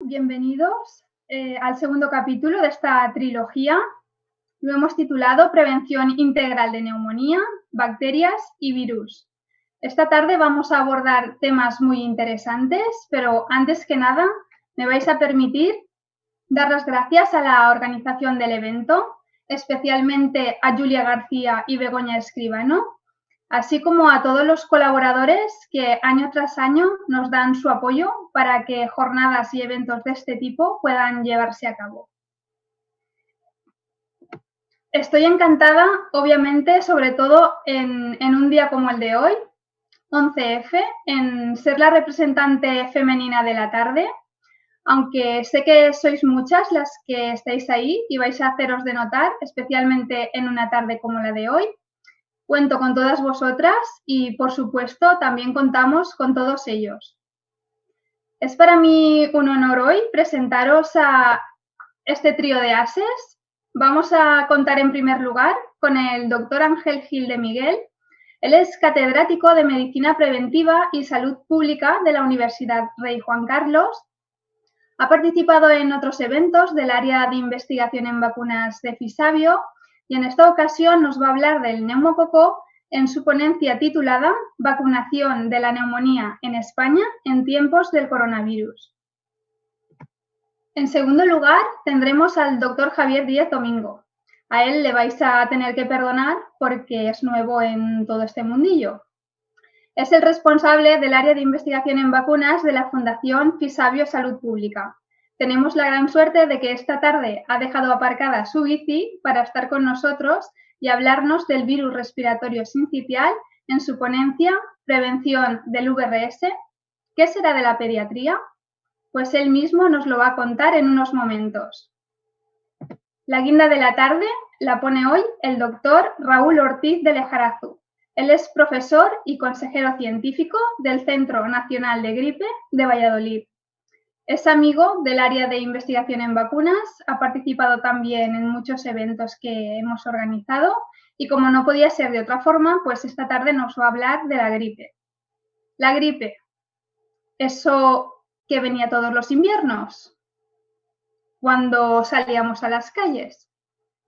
bienvenidos al segundo capítulo de esta trilogía. Lo hemos titulado Prevención Integral de Neumonía, Bacterias y Virus. Esta tarde vamos a abordar temas muy interesantes, pero antes que nada me vais a permitir dar las gracias a la organización del evento, especialmente a Julia García y Begoña Escribano, así como a todos los colaboradores que año tras año nos dan su apoyo para que jornadas y eventos de este tipo puedan llevarse a cabo. Estoy encantada, obviamente, sobre todo en un día como el de hoy, 11F, en ser la representante femenina de la tarde, aunque sé que sois muchas las que estáis ahí y vais a haceros de notar, especialmente en una tarde como la de hoy. Cuento con todas vosotras y, por supuesto, también contamos con todos ellos. Es para mí un honor hoy presentaros a este trío de ases. Vamos a contar en primer lugar con el doctor Ángel Gil de Miguel. Él es catedrático de Medicina Preventiva y Salud Pública de la Universidad Rey Juan Carlos. Ha participado en otros eventos del área de investigación en vacunas de Fisabio y en esta ocasión nos va a hablar del neumococo en su ponencia titulada Vacunación de la neumonía en España en tiempos del coronavirus. En segundo lugar, tendremos al doctor Javier Díez Domingo. A él le vais a tener que perdonar porque es nuevo en todo este mundillo. Es el responsable del área de investigación en vacunas de la Fundación Fisabio Salud Pública. Tenemos la gran suerte de que esta tarde ha dejado aparcada su bici para estar con nosotros y hablarnos del virus respiratorio sincitial en su ponencia Prevención del VRS. ¿Qué será de la pediatría? Pues él mismo nos lo va a contar en unos momentos. La guinda de la tarde la pone hoy el doctor Raúl Ortiz de Lejarazu. Él es profesor y consejero científico del Centro Nacional de Gripe de Valladolid. Es amigo del área de investigación en vacunas, ha participado también en muchos eventos que hemos organizado y como no podía ser de otra forma, pues esta tarde nos va a hablar de la gripe. La gripe, eso que venía todos los inviernos, cuando salíamos a las calles.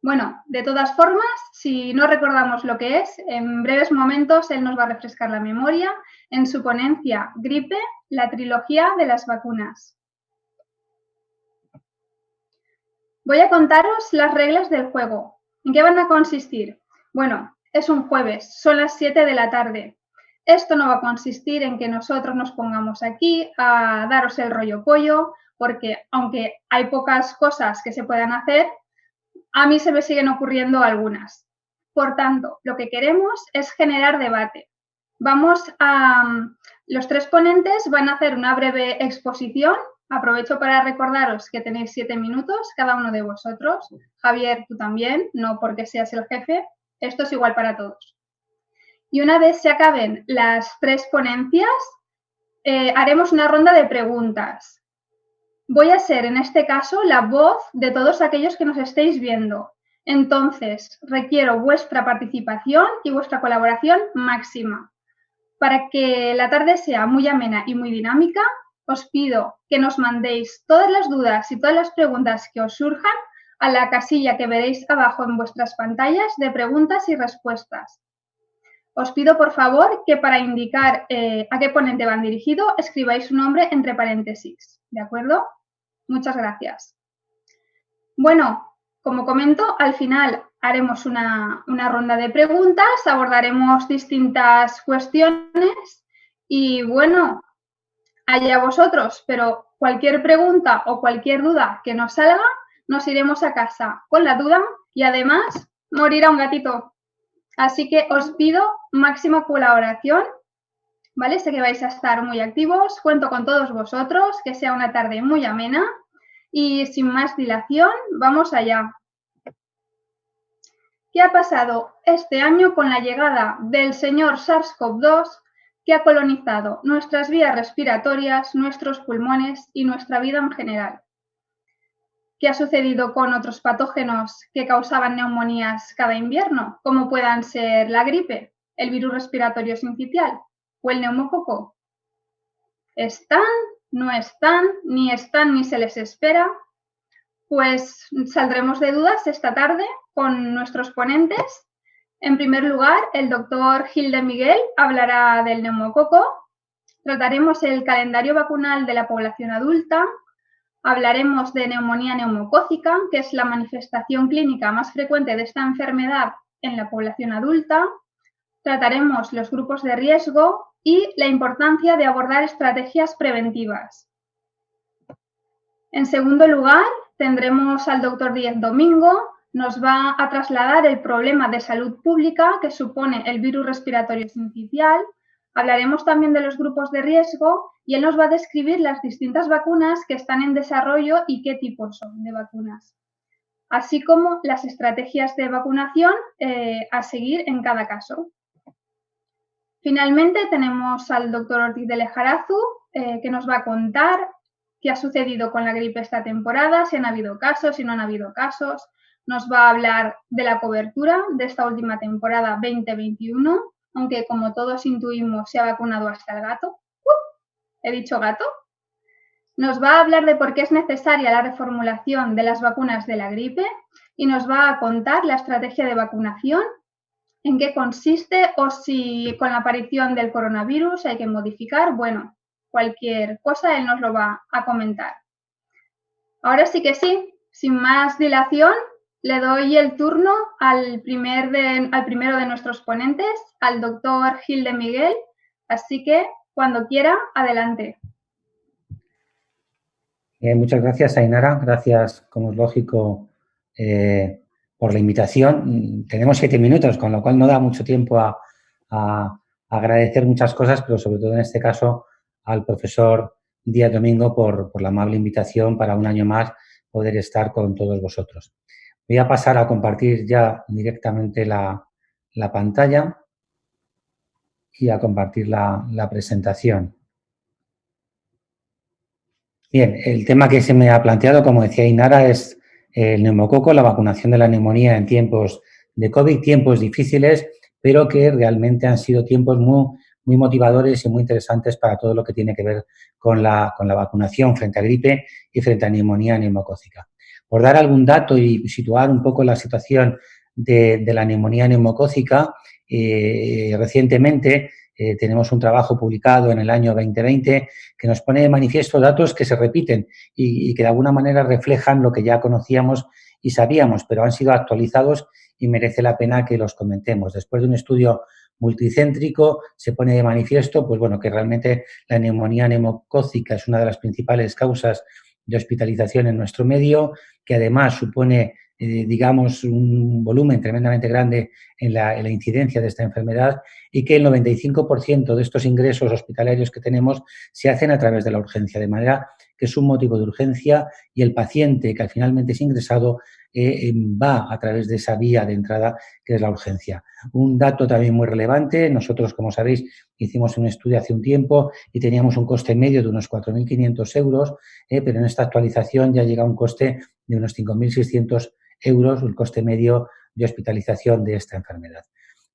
Bueno, de todas formas, si no recordamos lo que es, en breves momentos él nos va a refrescar la memoria en su ponencia Gripe, la trilogía de las vacunas. Voy a contaros las reglas del juego. ¿En qué van a consistir? Bueno, es un jueves, son las 7 de la tarde. Esto no va a consistir en que nosotros nos pongamos aquí a daros el rollo pollo, porque aunque hay pocas cosas que se puedan hacer, a mí se me siguen ocurriendo algunas. Por tanto, lo que queremos es generar debate. Los tres ponentes van a hacer una breve exposición. Aprovecho para recordaros que tenéis 7 minutos cada uno de vosotros. Javier, tú también, no porque seas el jefe. Esto es igual para todos. Y una vez se acaben las 3 ponencias, haremos una ronda de preguntas. Voy a ser, en este caso, la voz de todos aquellos que nos estéis viendo. Entonces, requiero vuestra participación y vuestra colaboración máxima. Para que la tarde sea muy amena y muy dinámica, os pido que nos mandéis todas las dudas y todas las preguntas que os surjan a la casilla que veréis abajo en vuestras pantallas de preguntas y respuestas. Os pido, por favor, que para indicar a qué ponente van dirigido, escribáis su nombre entre paréntesis, ¿de acuerdo? Muchas gracias. Bueno, como comento, al final haremos una ronda de preguntas, abordaremos distintas cuestiones y, bueno, allá vosotros, pero cualquier pregunta o cualquier duda que nos salga, nos iremos a casa con la duda y además morirá un gatito. Así que os pido máxima colaboración, ¿vale? Sé que vais a estar muy activos, cuento con todos vosotros, que sea una tarde muy amena y sin más dilación, vamos allá. ¿Qué ha pasado este año con la llegada del señor SARS-CoV-2 que ha colonizado nuestras vías respiratorias, nuestros pulmones y nuestra vida en general? ¿Qué ha sucedido con otros patógenos que causaban neumonías cada invierno, como puedan ser la gripe, el virus respiratorio sincitial o el neumococo? ¿Están no están ni se les espera, pues saldremos de dudas esta tarde con nuestros ponentes. En primer lugar, el doctor Gil de Miguel hablará del neumococo. Trataremos el calendario vacunal de la población adulta. Hablaremos de neumonía neumocócica, que es la manifestación clínica más frecuente de esta enfermedad en la población adulta. Trataremos los grupos de riesgo y la importancia de abordar estrategias preventivas. En segundo lugar, tendremos al doctor Díez Domingo. Nos va a trasladar el problema de salud pública que supone el virus respiratorio sincicial. Hablaremos también de los grupos de riesgo y él nos va a describir las distintas vacunas que están en desarrollo y qué tipos son de vacunas, así como las estrategias de vacunación a seguir en cada caso. Finalmente tenemos al doctor Ortiz de Lejarazu, que nos va a contar qué ha sucedido con la gripe esta temporada, si han habido casos, si no han habido casos. Nos va a hablar de la cobertura de esta última temporada 2021, aunque como todos intuimos se ha vacunado hasta el gato. ¿He dicho gato? Nos va a hablar de por qué es necesaria la reformulación de las vacunas de la gripe y nos va a contar la estrategia de vacunación, en qué consiste o si con la aparición del coronavirus hay que modificar. Bueno, cualquier cosa él nos lo va a comentar. Ahora sí que sí, sin más dilación, le doy el turno al primero de nuestros ponentes, al doctor Gil de Miguel. Así que, cuando quiera, adelante. Muchas gracias, Ainara. Gracias, como es lógico, por la invitación. Tenemos 7 minutos, con lo cual no da mucho tiempo a agradecer muchas cosas, pero sobre todo en este caso al profesor Díez Domingo por la amable invitación para un año más poder estar con todos vosotros. Voy a pasar a compartir ya directamente la pantalla y a compartir la presentación. Bien, el tema que se me ha planteado, como decía Ainara, es el neumococo, la vacunación de la neumonía en tiempos de COVID, tiempos difíciles, pero que realmente han sido tiempos muy motivadores y muy interesantes para todo lo que tiene que ver con la vacunación frente a gripe y frente a neumonía neumocócica. Por dar algún dato y situar un poco la situación de la neumonía neumocócica, recientemente tenemos un trabajo publicado en el año 2020 que nos pone de manifiesto datos que se repiten y que de alguna manera reflejan lo que ya conocíamos y sabíamos, pero han sido actualizados y merece la pena que los comentemos. Después de un estudio multicéntrico se pone de manifiesto pues bueno, que realmente la neumonía neumocócica es una de las principales causas de hospitalización en nuestro medio, que además supone digamos, un volumen tremendamente grande en la incidencia de esta enfermedad y que el 95% de estos ingresos hospitalarios que tenemos se hacen a través de la urgencia, de manera que es un motivo de urgencia y el paciente que finalmente es ingresado va a través de esa vía de entrada que es la urgencia. Un dato también muy relevante, nosotros, como sabéis, hicimos un estudio hace un tiempo y teníamos un coste medio de unos 4.500 euros, pero en esta actualización ya llega a un coste de unos 5.600 euros el coste medio de hospitalización de esta enfermedad.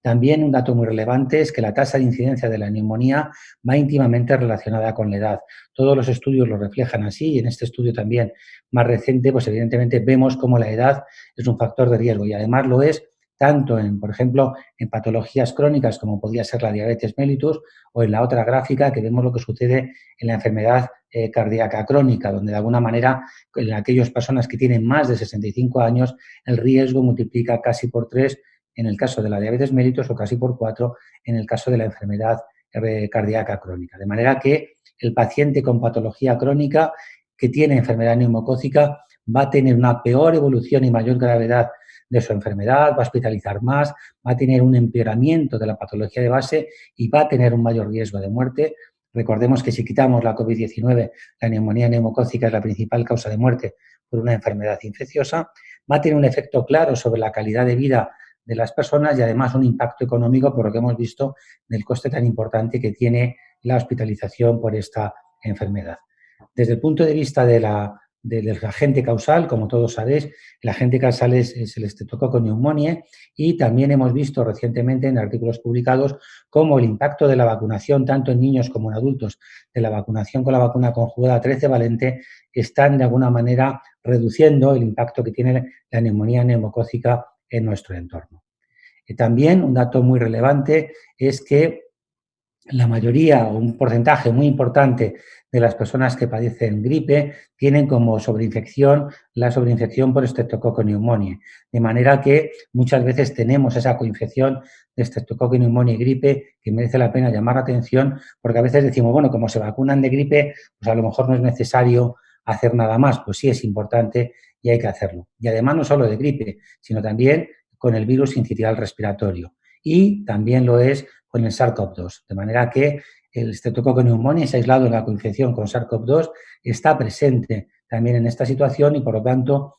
También un dato muy relevante es que la tasa de incidencia de la neumonía va íntimamente relacionada con la edad. Todos los estudios lo reflejan así y en este estudio también más reciente, pues evidentemente vemos cómo la edad es un factor de riesgo y además lo es tanto en, por ejemplo, en patologías crónicas como podría ser la diabetes mellitus o en la otra gráfica que vemos lo que sucede en la enfermedad cardíaca crónica, donde de alguna manera en aquellas personas que tienen más de 65 años el riesgo multiplica casi por 3 en el caso de la diabetes mellitus o casi por 4 en el caso de la enfermedad cardíaca crónica. De manera que el paciente con patología crónica que tiene enfermedad neumocócica va a tener una peor evolución y mayor gravedad de su enfermedad, va a hospitalizar más, va a tener un empeoramiento de la patología de base y va a tener un mayor riesgo de muerte. Recordemos que si quitamos la COVID-19, la neumonía neumocócica es la principal causa de muerte por una enfermedad infecciosa, va a tener un efecto claro sobre la calidad de vida de las personas y además un impacto económico por lo que hemos visto del coste tan importante que tiene la hospitalización por esta enfermedad. Desde el punto de vista de la del agente causal. Como todos sabéis, el agente causal es el Streptococcus pneumoniae, y también hemos visto recientemente en artículos publicados cómo el impacto de la vacunación, tanto en niños como en adultos, de la vacunación con la vacuna conjugada 13 valente, están de alguna manera reduciendo el impacto que tiene la neumonía neumocócica en nuestro entorno. También un dato muy relevante es que la mayoría o un porcentaje muy importante de las personas que padecen gripe tienen como sobreinfección la sobreinfección por Streptococcus pneumoniae, de manera que muchas veces tenemos esa coinfección de Streptococcus pneumoniae y gripe que merece la pena llamar la atención, porque a veces decimos, bueno, como se vacunan de gripe, pues a lo mejor no es necesario hacer nada más. Pues sí, es importante y hay que hacerlo. Y además no solo de gripe, sino también con el virus sincitial respiratorio, y también lo es con el SARS-CoV-2, de manera que el Streptococcus pneumoniae es aislado en la coinfección con SARS-CoV-2, está presente también en esta situación y, por lo tanto,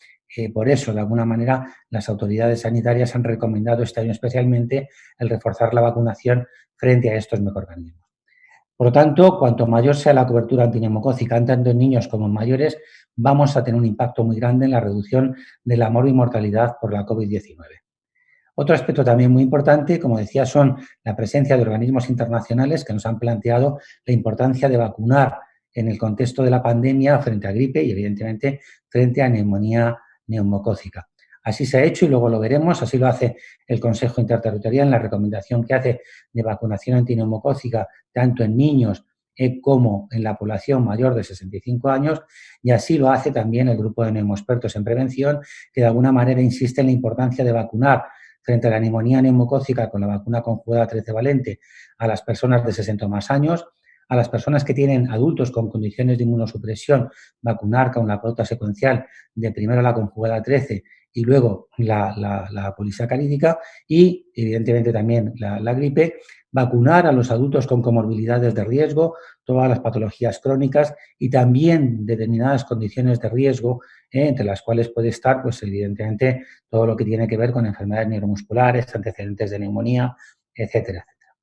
por eso, de alguna manera, las autoridades sanitarias han recomendado este año especialmente el reforzar la vacunación frente a estos microorganismos. Por lo tanto, cuanto mayor sea la cobertura antineumocócica, tanto en niños como en mayores, vamos a tener un impacto muy grande en la reducción de la morbi-mortalidad por la COVID-19. Otro aspecto también muy importante, como decía, son la presencia de organismos internacionales que nos han planteado la importancia de vacunar en el contexto de la pandemia frente a gripe y, evidentemente, frente a neumonía neumocócica. Así se ha hecho y luego lo veremos, así lo hace el Consejo Interterritorial en la recomendación que hace de vacunación antineumocócica tanto en niños como en la población mayor de 65 años, y así lo hace también el grupo de neumoexpertos en prevención, que de alguna manera insiste en la importancia de vacunar frente a la neumonía neumocócica con la vacuna conjugada 13 valente a las personas de 60 o más años, a las personas que tienen adultos con condiciones de inmunosupresión, vacunar con la pauta secuencial de primero la conjugada 13 y luego la polisacalídica, y evidentemente también la gripe, vacunar a los adultos con comorbilidades de riesgo, todas las patologías crónicas y también determinadas condiciones de riesgo, entre las cuales puede estar, pues evidentemente, todo lo que tiene que ver con enfermedades neuromusculares, antecedentes de neumonía, etcétera, etcétera.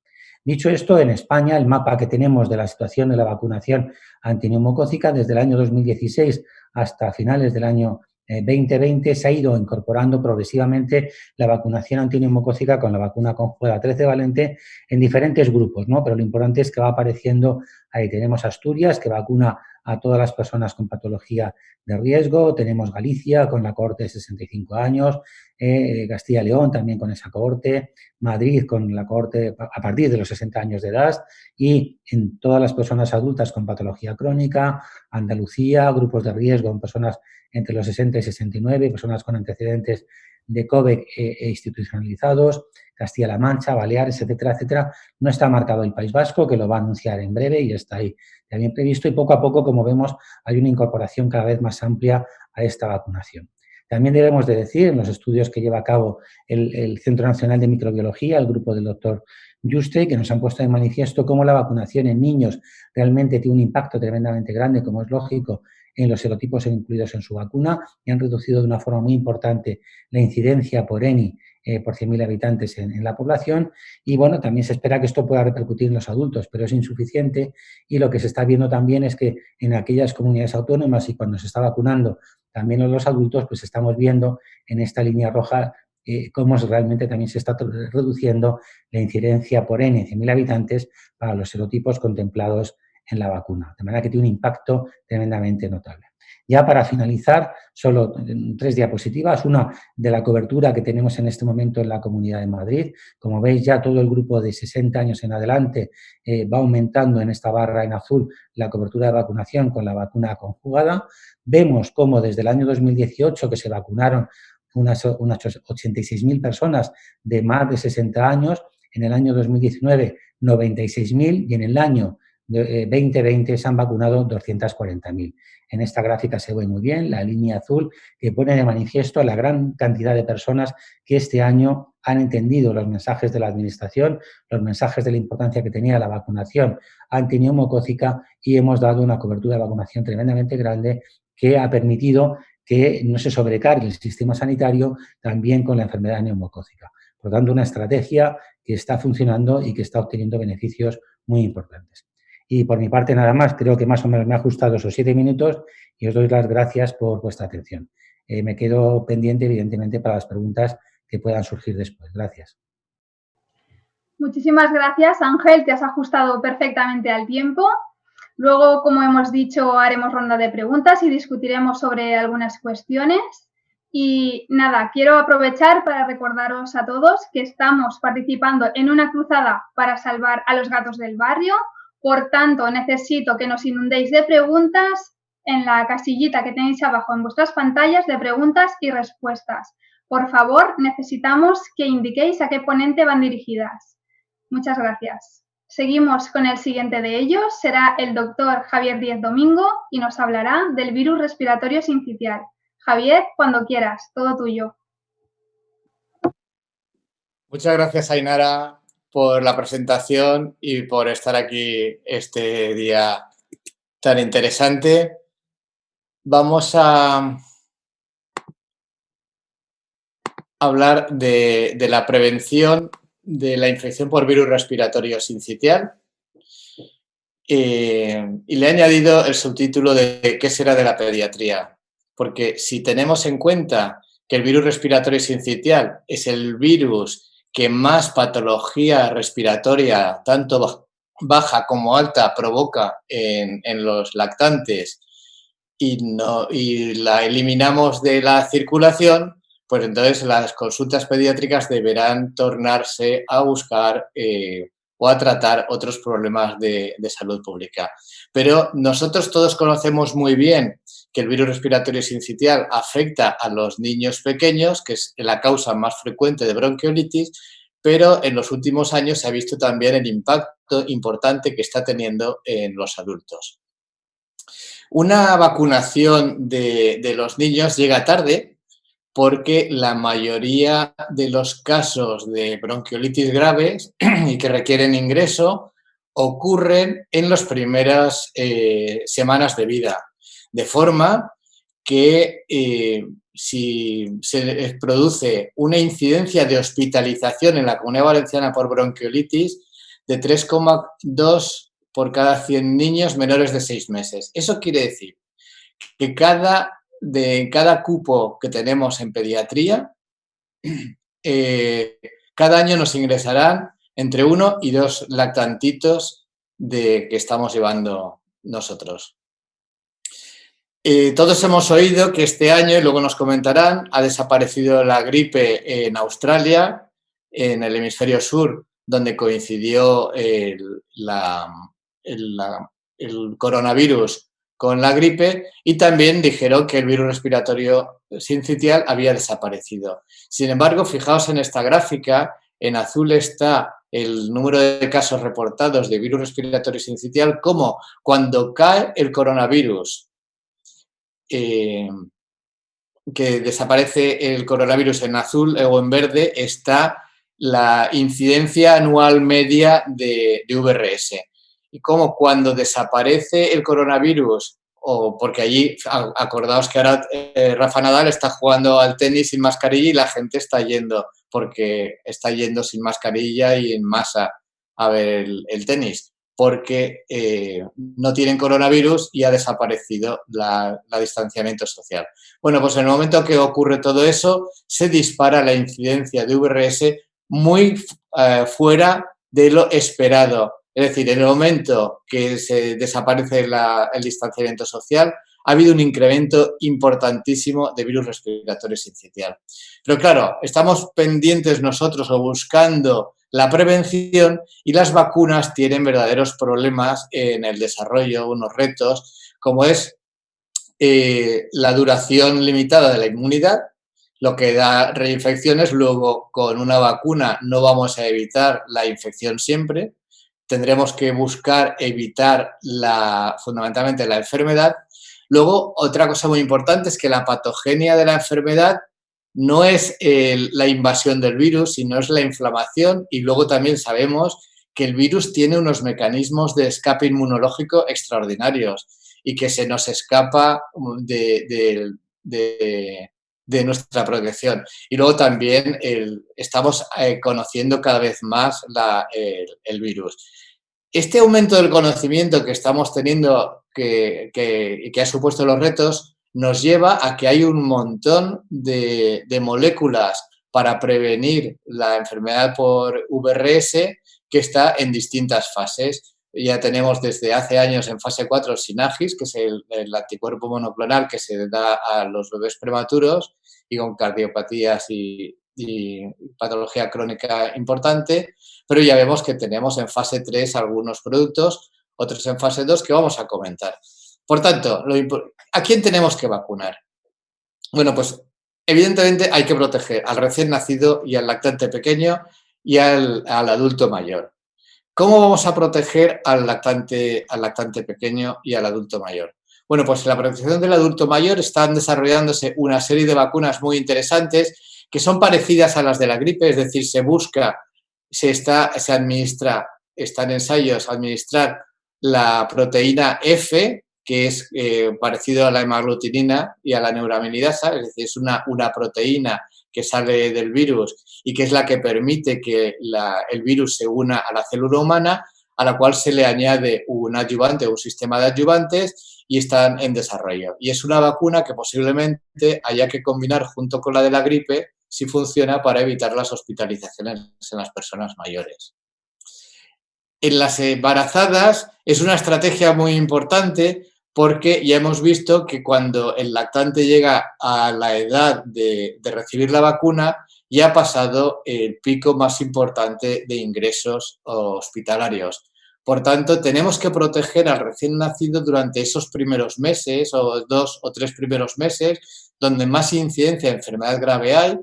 Dicho esto, en España, el mapa que tenemos de la situación de la vacunación antineumocócica desde el año 2016 hasta finales del año 2020 se ha ido incorporando progresivamente la vacunación antineumocócica con la vacuna conjugada 13 valente en diferentes grupos, ¿no? Pero lo importante es que va apareciendo ahí. Tenemos Asturias, que vacuna a todas las personas con patología de riesgo, tenemos Galicia con la cohorte de 65 años, Castilla y León también con esa cohorte, Madrid con la cohorte a partir de los 60 años de edad, y en todas las personas adultas con patología crónica, Andalucía, grupos de riesgo en personas entre los 60 y 69, personas con antecedentes de COVID institucionalizados, Castilla-La Mancha, Baleares, etcétera, etcétera. No está marcado el País Vasco, que lo va a anunciar en breve y está ahí también previsto, y poco a poco, como vemos, hay una incorporación cada vez más amplia a esta vacunación. También debemos de decir, en los estudios que lleva a cabo el Centro Nacional de Microbiología, el grupo del doctor Juste, que nos han puesto de manifiesto cómo la vacunación en niños realmente tiene un impacto tremendamente grande, como es lógico, en los serotipos incluidos en su vacuna, y han reducido de una forma muy importante la incidencia por ENI por 100.000 habitantes en la población. Y bueno, también se espera que esto pueda repercutir en los adultos, pero es insuficiente, y lo que se está viendo también es que en aquellas comunidades autónomas y cuando se está vacunando también a los adultos, pues estamos viendo en esta línea roja cómo realmente también se está reduciendo la incidencia por N, 100.000 habitantes, para los serotipos contemplados en la vacuna, de manera que tiene un impacto tremendamente notable. Ya para finalizar, solo 3 diapositivas. Una de la cobertura que tenemos en este momento en la Comunidad de Madrid. Como veis, ya todo el grupo de 60 años en adelante va aumentando en esta barra en azul la cobertura de vacunación con la vacuna conjugada. Vemos cómo desde el año 2018, que se vacunaron unas 86.000 personas de más de 60 años, en el año 2019 96.000 y en el año 2020 se han vacunado 240.000. En esta gráfica se ve muy bien la línea azul que pone de manifiesto la gran cantidad de personas que este año han entendido los mensajes de la Administración, los mensajes de la importancia que tenía la vacunación antineumocócica, y hemos dado una cobertura de vacunación tremendamente grande que ha permitido que no se sobrecargue el sistema sanitario también con la enfermedad neumocócica. Por lo tanto, una estrategia que está funcionando y que está obteniendo beneficios muy importantes. Y por mi parte nada más, creo que más o menos me ha ajustado esos 7 minutos y os doy las gracias por vuestra atención. Me quedo pendiente, evidentemente, para las preguntas que puedan surgir después. Gracias. Muchísimas gracias, Ángel, te has ajustado perfectamente al tiempo. Luego, como hemos dicho, haremos ronda de preguntas y discutiremos sobre algunas cuestiones. Y nada, quiero aprovechar para recordaros a todos que estamos participando en una cruzada para salvar a los gatos del barrio. Por tanto, necesito que nos inundéis de preguntas en la casillita que tenéis abajo en vuestras pantallas de preguntas y respuestas. Por favor, necesitamos que indiquéis a qué ponente van dirigidas. Muchas gracias. Seguimos con el siguiente de ellos. Será el doctor Javier Díez Domingo y nos hablará del virus respiratorio sincitial. Javier, cuando quieras, todo tuyo. Muchas gracias, Ainara, por la presentación y por estar aquí este día tan interesante. Vamos a hablar de la prevención de la infección por virus respiratorio sincitial y le he añadido el subtítulo de ¿qué será de la pediatría? Porque si tenemos en cuenta que el virus respiratorio sincitial es el virus que más patología respiratoria, tanto baja como alta, provoca en los lactantes y la eliminamos de la circulación, pues entonces las consultas pediátricas deberán tornarse a buscar o a tratar otros problemas de salud pública. Pero nosotros todos conocemos muy bien que el virus respiratorio sincitial afecta a los niños pequeños, que es la causa más frecuente de bronquiolitis, pero en los últimos años se ha visto también el impacto importante que está teniendo en los adultos. Una vacunación de los niños llega tarde porque la mayoría de los casos de bronquiolitis graves y que requieren ingreso ocurren en las primeras semanas de vida, de forma que si se produce una incidencia de hospitalización en la Comunidad Valenciana por bronquiolitis de 3,2 por cada 100 niños menores de 6 meses. Eso quiere decir que cada cupo que tenemos en pediatría, cada año nos ingresarán entre 1 y 2 lactantitos que estamos llevando nosotros. Todos hemos oído que este año, y luego nos comentarán, ha desaparecido la gripe en Australia, en el hemisferio sur, donde coincidió el coronavirus con la gripe, y también dijeron que el virus respiratorio sincitial había desaparecido. Sin embargo, fijaos en esta gráfica, en azul está el número de casos reportados de virus respiratorio sincitial, como cuando cae el coronavirus, que desaparece el coronavirus en azul o en verde, está la incidencia anual media de VRS. Y como cuando desaparece el coronavirus, o porque allí, acordaos que ahora Rafa Nadal está jugando al tenis sin mascarilla y la gente está yendo, porque está yendo sin mascarilla y en masa a ver el tenis, porque no tienen coronavirus y ha desaparecido el distanciamiento social. Bueno, pues en el momento que ocurre todo eso, se dispara la incidencia de VRS muy fuera de lo esperado. Es decir, en el momento que se desaparece el distanciamiento social, ha habido un incremento importantísimo de virus respiratorio sincitial. Pero claro, estamos pendientes nosotros o buscando la prevención y las vacunas tienen verdaderos problemas en el desarrollo, unos retos, como es la duración limitada de la inmunidad, lo que da reinfecciones. Luego, con una vacuna no vamos a evitar la infección siempre. Tendremos que buscar evitar fundamentalmente la enfermedad. Luego, otra cosa muy importante es que la patogenia de la enfermedad no es la invasión del virus, sino es la inflamación. Y luego también sabemos que el virus tiene unos mecanismos de escape inmunológico extraordinarios y que se nos escapa de nuestra protección. Y luego también estamos conociendo cada vez más el virus. Este aumento del conocimiento que estamos teniendo, que ha supuesto los retos, nos lleva a que hay un montón de moléculas para prevenir la enfermedad por VRS que está en distintas fases. Ya tenemos desde hace años en fase 4 Synagis, que es el anticuerpo monoclonal que se da a los bebés prematuros y con cardiopatías y patología crónica importante, pero ya vemos que tenemos en fase 3 algunos productos, otros en fase 2 que vamos a comentar. Por tanto, ¿a quién tenemos que vacunar? Bueno, pues evidentemente hay que proteger al recién nacido y al lactante pequeño y al adulto mayor. ¿Cómo vamos a proteger al lactante pequeño y al adulto mayor? Bueno, pues en la protección del adulto mayor están desarrollándose una serie de vacunas muy interesantes que son parecidas a las de la gripe, es decir, está en ensayos administrar la proteína F, que es parecido a la hemaglutinina y a la neuraminidasa, es decir, es una proteína que sale del virus y que es la que permite que el virus se una a la célula humana, a la cual se le añade un adyuvante o un sistema de adyuvantes y están en desarrollo. Y es una vacuna que posiblemente haya que combinar junto con la de la gripe si funciona para evitar las hospitalizaciones en las personas mayores. En las embarazadas es una estrategia muy importante porque ya hemos visto que cuando el lactante llega a la edad de recibir la vacuna, ya ha pasado el pico más importante de ingresos hospitalarios. Por tanto, tenemos que proteger al recién nacido durante esos primeros meses o 2 o 3 primeros meses, donde más incidencia de enfermedad grave hay,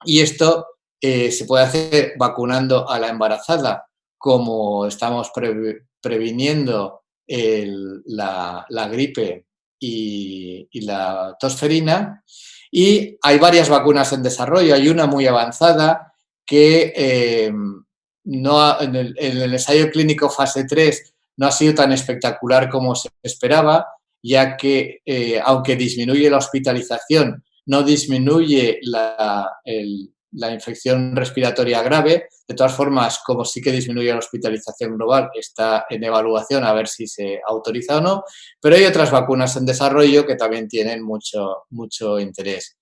y esto se puede hacer vacunando a la embarazada, como estamos previniendo la gripe y la tosferina. Y hay varias vacunas en desarrollo. Hay una muy avanzada que en el ensayo clínico fase 3 no ha sido tan espectacular como se esperaba, ya que aunque disminuye la hospitalización, no disminuye la infección respiratoria grave. De todas formas, como sí que disminuye la hospitalización global, está en evaluación a ver si se autoriza o no, pero hay otras vacunas en desarrollo que también tienen mucho interés.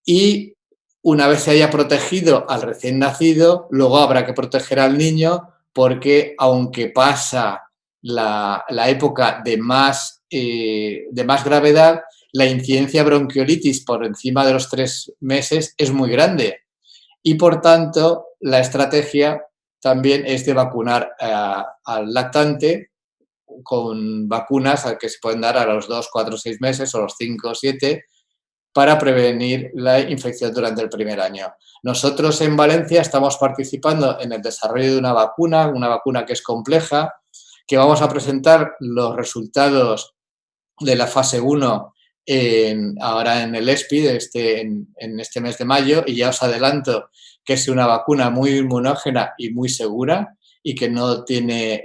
Y una vez se haya protegido al recién nacido, luego habrá que proteger al niño porque aunque pasa la época de más gravedad, la incidencia de bronquiolitis por encima de los 3 meses es muy grande y, por tanto, la estrategia también es de vacunar al lactante con vacunas que se pueden dar a los 2, 4, 6 meses o los 5, 7 para prevenir la infección durante el primer año. Nosotros en Valencia estamos participando en el desarrollo de una vacuna que es compleja, que vamos a presentar los resultados de la fase 1 ahora en el ESPI en este mes de mayo, y ya os adelanto que es una vacuna muy inmunógena y muy segura y que no tiene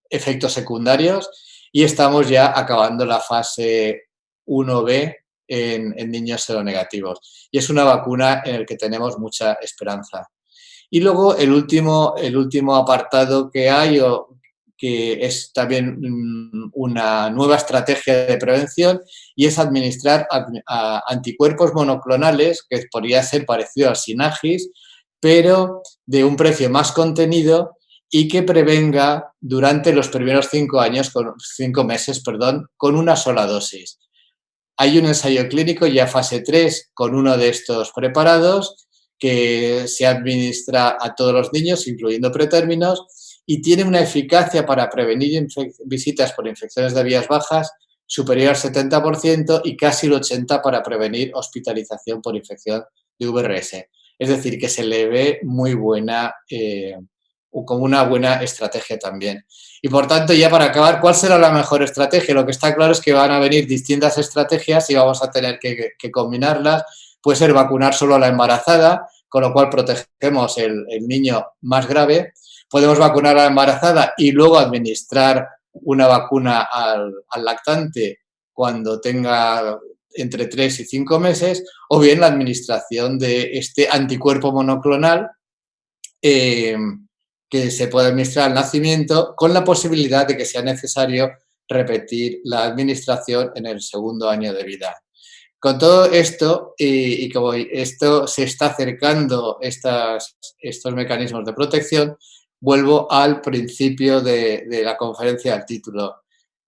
efectos secundarios, y estamos ya acabando la fase 1B en niños seronegativos. Y es una vacuna en la que tenemos mucha esperanza. Y luego el último apartado que hay, que es también una nueva estrategia de prevención, y es administrar anticuerpos monoclonales, que podría ser parecido al Synagis, pero de un precio más contenido y que prevenga durante los primeros 5 meses, con una sola dosis. Hay un ensayo clínico ya fase 3 con uno de estos preparados que se administra a todos los niños, incluyendo pretérminos, y tiene una eficacia para prevenir visitas por infecciones de vías bajas superior al 70% y casi el 80% para prevenir hospitalización por infección de VRS. Es decir, que se le ve muy buena, como una buena estrategia también. Y por tanto, ya para acabar, ¿cuál será la mejor estrategia? Lo que está claro es que van a venir distintas estrategias y vamos a tener que combinarlas. Puede ser vacunar solo a la embarazada, con lo cual protegemos el niño más grave. Podemos vacunar a la embarazada y luego administrar una vacuna al lactante cuando tenga entre 3 y 5 meses, o bien la administración de este anticuerpo monoclonal que que se puede administrar al nacimiento con la posibilidad de que sea necesario repetir la administración en el segundo año de vida. Con todo esto, y como esto se está acercando estos mecanismos de protección, vuelvo al principio de la conferencia del título.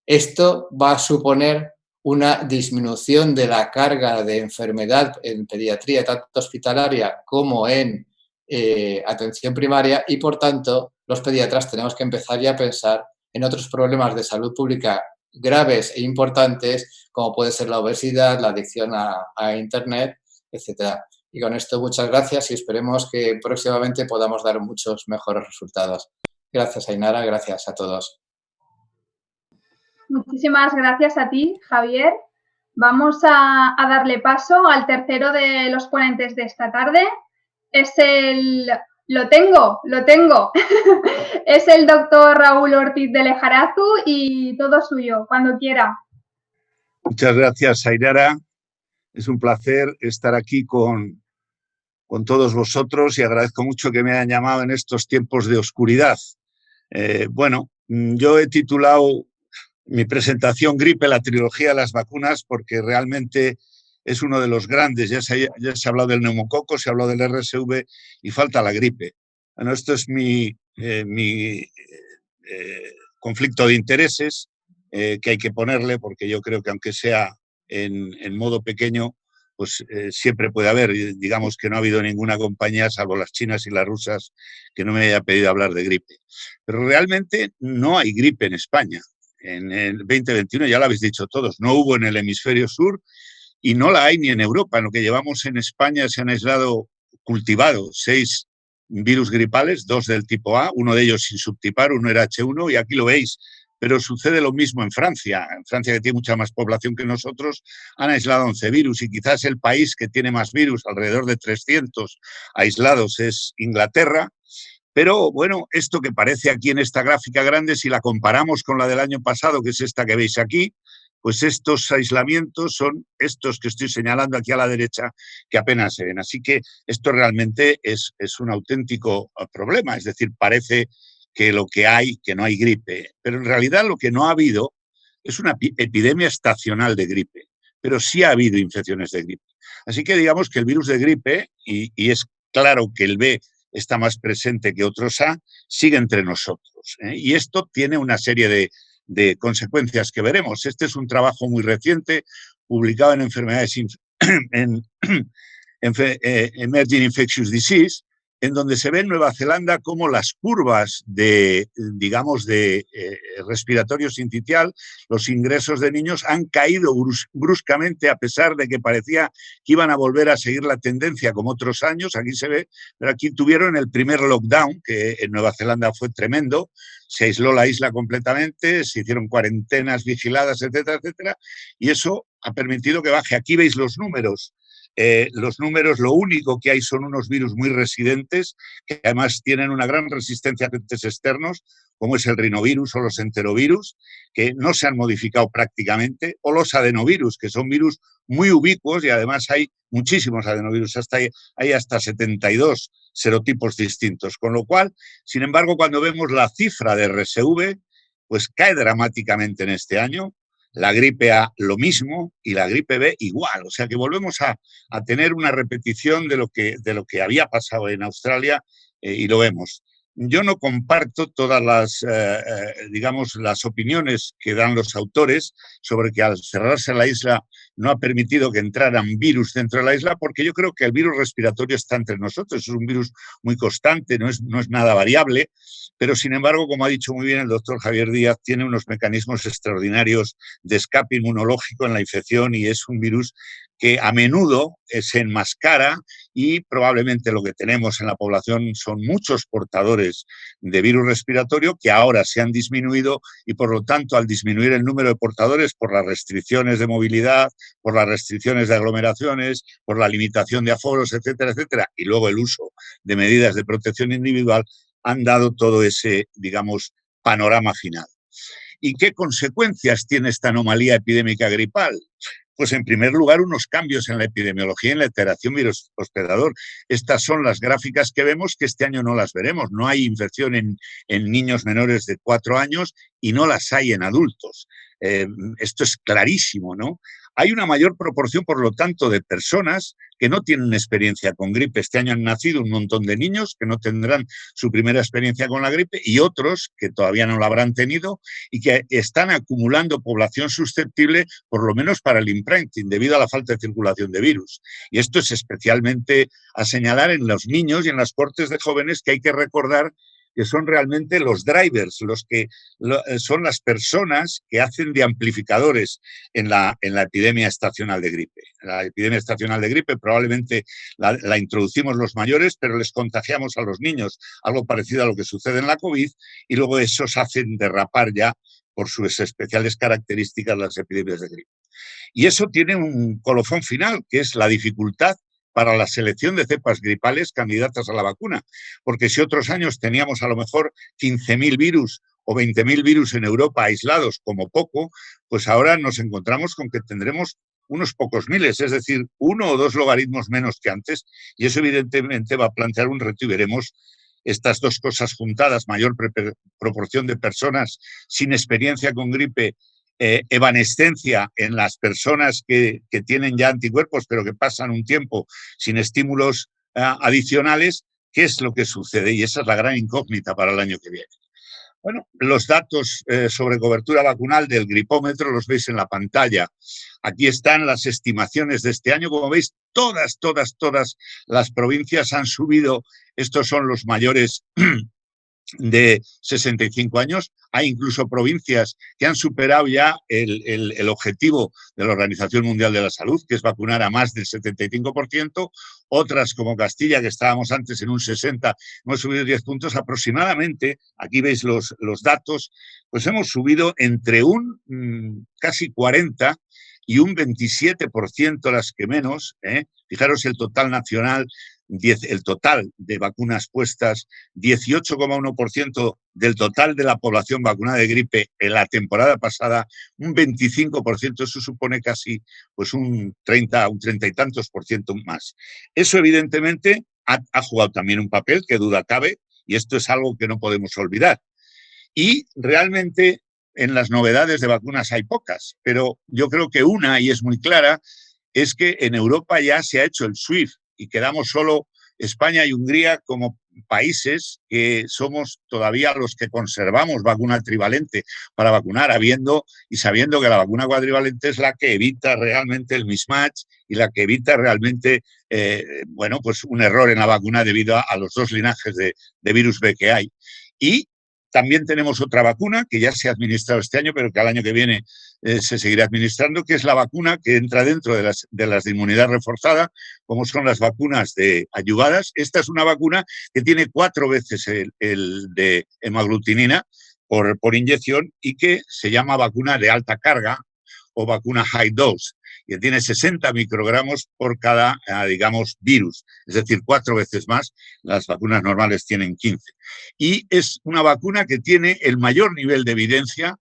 Esto va a suponer una disminución de la carga de enfermedad en pediatría, tanto hospitalaria como en atención primaria, y por tanto los pediatras tenemos que empezar ya a pensar en otros problemas de salud pública graves e importantes, como puede ser la obesidad, la adicción a Internet, etc. Y con esto muchas gracias y esperemos que próximamente podamos dar muchos mejores resultados. Gracias, Ainara, gracias a todos. Muchísimas gracias a ti, Javier. Vamos a darle paso al tercero de los ponentes de esta tarde. Es el... Lo tengo. Es el doctor Raúl Ortiz de Lejarazu y todo suyo, cuando quiera. Muchas gracias, Ainara. Es un placer estar aquí con todos vosotros y agradezco mucho que me hayan llamado en estos tiempos de oscuridad. Bueno, yo he titulado mi presentación Gripe, la trilogía de las vacunas, porque realmente es uno de los grandes. Ya se ha hablado del neumococo, se ha hablado del RSV y falta la gripe. Bueno, esto es mi conflicto de intereses que hay que ponerle, porque yo creo que aunque sea en modo pequeño, pues siempre puede haber. Digamos que no ha habido ninguna compañía, salvo las chinas y las rusas, que no me haya pedido hablar de gripe. Pero realmente no hay gripe en España. En el 2021, ya lo habéis dicho todos, no hubo en el hemisferio sur y no la hay ni en Europa. En lo que llevamos en España se han aislado, cultivado 6 virus gripales, 2 del tipo A, uno de ellos sin subtipar, uno era H1 y aquí lo veis. Pero sucede lo mismo en Francia. En Francia, que tiene mucha más población que nosotros, han aislado 11 virus y quizás el país que tiene más virus, alrededor de 300 aislados, es Inglaterra. Pero bueno, esto que parece aquí en esta gráfica grande, si la comparamos con la del año pasado, que es esta que veis aquí, pues estos aislamientos son estos que estoy señalando aquí a la derecha, que apenas se ven. Así que esto realmente es un auténtico problema. Es decir, parece que lo que hay, que no hay gripe. Pero en realidad lo que no ha habido es una epidemia estacional de gripe. Pero sí ha habido infecciones de gripe. Así que digamos que el virus de gripe, y es claro que el B está más presente que otros A, sigue entre nosotros. Y esto tiene una serie de consecuencias que veremos. Este es un trabajo muy reciente, publicado en Enfermedades en Emerging Infectious Disease, en donde se ve en Nueva Zelanda cómo las curvas de respiratorio sincitial, los ingresos de niños han caído bruscamente, a pesar de que parecía que iban a volver a seguir la tendencia como otros años. Aquí se ve, pero aquí tuvieron el primer lockdown, que en Nueva Zelanda fue tremendo. Se aisló la isla completamente, se hicieron cuarentenas vigiladas, etcétera, etcétera, y eso ha permitido que baje. Aquí veis los números. Los números, lo único que hay son unos virus muy residentes, que además tienen una gran resistencia a agentes externos, como es el rinovirus o los enterovirus, que no se han modificado prácticamente, o los adenovirus, que son virus muy ubicuos y además hay muchísimos adenovirus, hay hasta 72 serotipos distintos. Con lo cual, sin embargo, cuando vemos la cifra de RSV, pues cae dramáticamente en este año. La gripe A lo mismo y la gripe B igual. O sea que volvemos a tener una repetición de lo que había pasado en Australia y lo vemos. Yo no comparto todas las opiniones que dan los autores sobre que al cerrarse la isla no ha permitido que entraran virus dentro de la isla, porque yo creo que el virus respiratorio está entre nosotros. Es un virus muy constante, no es nada variable, pero sin embargo, como ha dicho muy bien el doctor Javier Díaz, tiene unos mecanismos extraordinarios de escape inmunológico en la infección y es un virus que a menudo se enmascara y probablemente lo que tenemos en la población son muchos portadores de virus respiratorio que ahora se han disminuido y por lo tanto al disminuir el número de portadores por las restricciones de movilidad, por las restricciones de aglomeraciones, por la limitación de aforos, etcétera, etcétera, y luego el uso de medidas de protección individual, han dado todo ese, digamos, panorama final. ¿Y qué consecuencias tiene esta anomalía epidémica gripal? Pues en primer lugar, unos cambios en la epidemiología y en la interacción virus-hospedador. Estas son las gráficas que vemos, que este año no las veremos. No hay infección en niños menores de 4 años y no las hay en adultos. Esto es clarísimo, ¿no? Hay una mayor proporción, por lo tanto, de personas que no tienen experiencia con gripe. Este año han nacido un montón de niños que no tendrán su primera experiencia con la gripe y otros que todavía no la habrán tenido y que están acumulando población susceptible, por lo menos para el imprinting, debido a la falta de circulación de virus. Y esto es especialmente a señalar en los niños y en las cohortes de jóvenes, que hay que recordar que son realmente los drivers, los que son las personas que hacen de amplificadores en la epidemia estacional de gripe. La epidemia estacional de gripe probablemente la introducimos los mayores, pero les contagiamos a los niños, algo parecido a lo que sucede en la COVID, y luego esos hacen derrapar ya por sus especiales características las epidemias de gripe. Y eso tiene un colofón final, que es la dificultad para la selección de cepas gripales candidatas a la vacuna. Porque si otros años teníamos a lo mejor 15.000 virus o 20.000 virus en Europa aislados como poco, pues ahora nos encontramos con que tendremos unos pocos miles, es decir, 1 o 2 logaritmos menos que antes, y eso evidentemente va a plantear un reto y veremos estas dos cosas juntadas, mayor proporción de personas sin experiencia con gripe, evanescencia en las personas que tienen ya anticuerpos, pero que pasan un tiempo sin estímulos adicionales. ¿Qué es lo que sucede? Y esa es la gran incógnita para el año que viene. Bueno, los datos sobre cobertura vacunal del gripómetro los veis en la pantalla. Aquí están las estimaciones de este año. Como veis, todas las provincias han subido. Estos son los mayores de 65 años. Hay incluso provincias que han superado ya el objetivo de la Organización Mundial de la Salud, que es vacunar a más del 75%. Otras, como Castilla, que estábamos antes en un 60%, hemos subido 10 puntos aproximadamente. Aquí veis los datos. Pues hemos subido entre un casi 40% y un 27% las que menos. Fijaros el total nacional, el total de vacunas puestas, 18,1% del total de la población vacunada de gripe en la temporada pasada, un 25%, eso supone casi pues un 30 y tantos por ciento más. Eso evidentemente ha jugado también un papel, que duda cabe, y esto es algo que no podemos olvidar. Y realmente en las novedades de vacunas hay pocas, pero yo creo que una, y es muy clara, es que en Europa ya se ha hecho el SWIFT y quedamos solo España y Hungría como países que somos todavía los que conservamos vacuna trivalente para vacunar, y sabiendo que la vacuna cuadrivalente es la que evita realmente el mismatch y la que evita realmente pues un error en la vacuna debido a los dos linajes de virus B que hay. Y también tenemos otra vacuna que ya se ha administrado este año, pero que al año que viene se seguirá administrando, que es la vacuna que entra dentro de las de inmunidad reforzada, como son las vacunas de adyuvadas. Esta es una vacuna que tiene 4 veces el de hemaglutinina por inyección y que se llama vacuna de alta carga o vacuna high dose, que tiene 60 microgramos por cada, digamos, virus, es decir, 4 veces más. Las vacunas normales tienen 15. Y es una vacuna que tiene el mayor nivel de evidencia,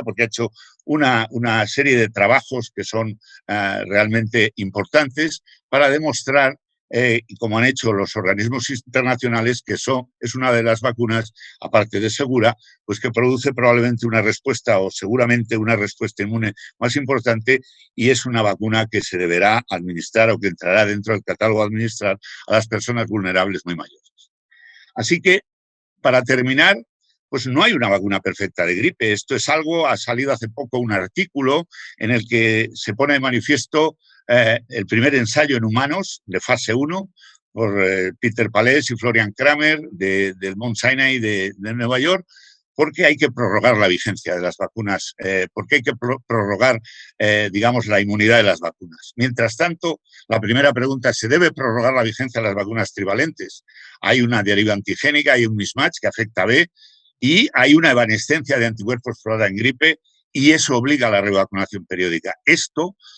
porque ha hecho una serie de trabajos que son realmente importantes para demostrar, y como han hecho los organismos internacionales, que es una de las vacunas, aparte de segura, pues que produce probablemente una respuesta o seguramente una respuesta inmune más importante, y es una vacuna que se deberá administrar o que entrará dentro del catálogo a administrar a las personas vulnerables muy mayores. Así que, para terminar, pues no hay una vacuna perfecta de gripe. Esto es algo, ha salido hace poco un artículo en el que se pone de manifiesto el primer ensayo en humanos de fase 1 por Peter Palés y Florian Kramer del Mount Sinai de Nueva York, porque hay que prorrogar la vigencia de las vacunas, porque hay que prorrogar, digamos, la inmunidad de las vacunas. Mientras tanto, la primera pregunta es, ¿se debe prorrogar la vigencia de las vacunas trivalentes? Hay una deriva antigénica, hay un mismatch que afecta a B y hay una evanescencia de anticuerpos probada en gripe, y eso obliga a la revacunación periódica.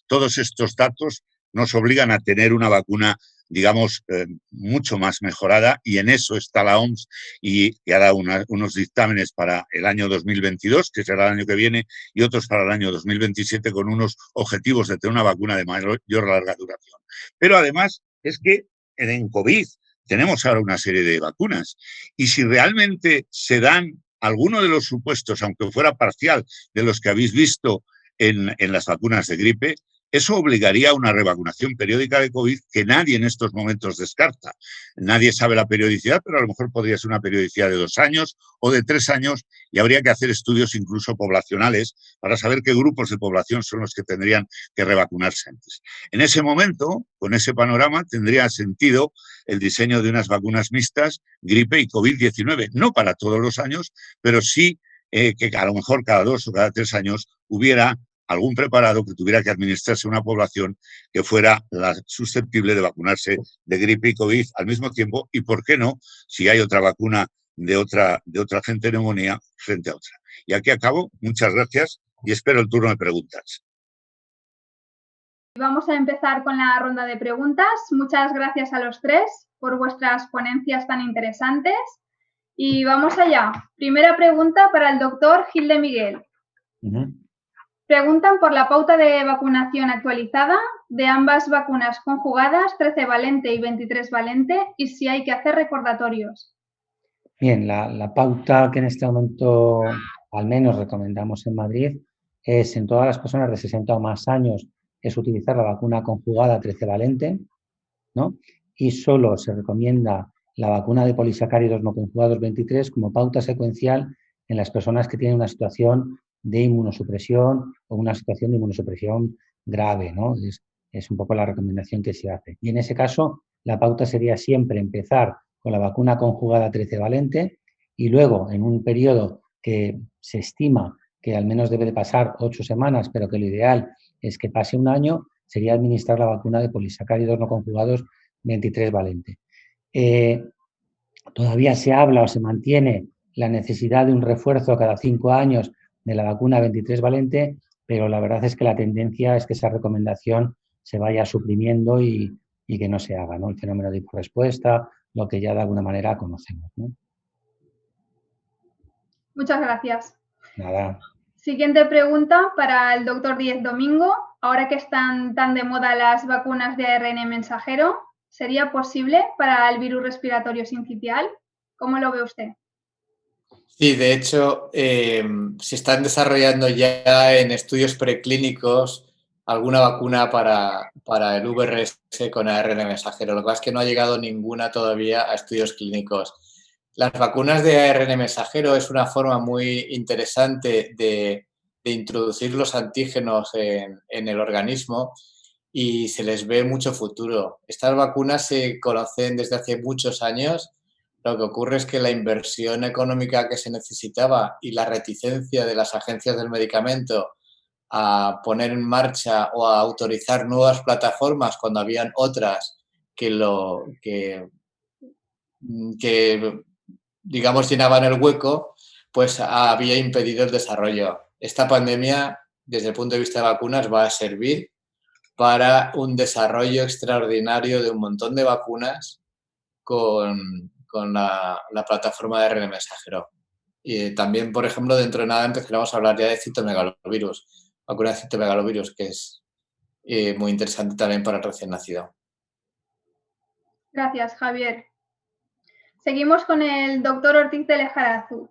Todos estos datos nos obligan a tener una vacuna digamos, mucho más mejorada, y en eso está la OMS y ha dado unos dictámenes para el año 2022, que será el año que viene, y otros para el año 2027 con unos objetivos de tener una vacuna de mayor larga duración. Pero además es que en COVID tenemos ahora una serie de vacunas, y si realmente se dan alguno de los supuestos, aunque fuera parcial, de los que habéis visto en las vacunas de gripe, eso obligaría a una revacunación periódica de COVID que nadie en estos momentos descarta. Nadie sabe la periodicidad, pero a lo mejor podría ser una periodicidad de 2 años o de 3 años, y habría que hacer estudios incluso poblacionales para saber qué grupos de población son los que tendrían que revacunarse antes. En ese momento, con ese panorama, tendría sentido el diseño de unas vacunas mixtas, gripe y COVID-19, no para todos los años, pero sí que a lo mejor cada 2 o cada 3 años hubiera algún preparado que tuviera que administrarse a una población que fuera susceptible de vacunarse de gripe y COVID al mismo tiempo, y por qué no, si hay otra vacuna de otra agente de neumonía frente a otra. Y aquí acabo, muchas gracias y espero el turno de preguntas. Vamos a empezar con la ronda de preguntas. Muchas gracias a los tres por vuestras ponencias tan interesantes. Y vamos allá. Primera pregunta para el doctor Gil de Miguel. Preguntan por la pauta de vacunación actualizada de ambas vacunas conjugadas, 13 valente y 23 valente, y si hay que hacer recordatorios. Bien, la pauta que en este momento al menos recomendamos en Madrid es en todas las personas de 60 o más años es utilizar la vacuna conjugada 13 valente, ¿no? Y solo se recomienda la vacuna de polisacáridos no conjugados 23 como pauta secuencial en las personas que tienen una situación de inmunosupresión o una situación de inmunosupresión grave, ¿no? Es un poco la recomendación que se hace. Y en ese caso, la pauta sería siempre empezar con la vacuna conjugada 13 valente y luego, en un periodo que se estima que al menos debe de pasar 8 semanas, pero que lo ideal es que pase 1 año, sería administrar la vacuna de polisacáridos no conjugados 23 valente. Todavía se habla o se mantiene la necesidad de un refuerzo cada 5 años de la vacuna 23 valente, pero la verdad es que la tendencia es que esa recomendación se vaya suprimiendo y que no se haga, ¿no? El fenómeno de hiporrespuesta, lo que ya de alguna manera conocemos, ¿no? Muchas gracias. Nada. Siguiente pregunta para el doctor Díez Domingo. Ahora que están tan de moda las vacunas de ARN mensajero, ¿sería posible para el virus respiratorio sincitial? ¿Cómo lo ve usted? Sí, de hecho, se están desarrollando ya en estudios preclínicos alguna vacuna para el VRS con ARN mensajero. Lo que pasa es que no ha llegado ninguna todavía a estudios clínicos. Las vacunas de ARN mensajero es una forma muy interesante de introducir los antígenos en el organismo y se les ve mucho futuro. Estas vacunas se conocen desde hace muchos años. Lo que ocurre es que la inversión económica que se necesitaba y la reticencia de las agencias del medicamento a poner en marcha o a autorizar nuevas plataformas cuando habían otras que digamos, llenaban el hueco, pues había impedido el desarrollo. Esta pandemia, desde el punto de vista de vacunas, va a servir para un desarrollo extraordinario de un montón de vacunas con la plataforma de ARN mensajero. Y también, por ejemplo, dentro de nada empezaremos a hablar ya de citomegalovirus, vacuna de citomegalovirus, que es muy interesante también para el recién nacido. Gracias, Javier. Seguimos con el doctor Ortiz de Lejarazu.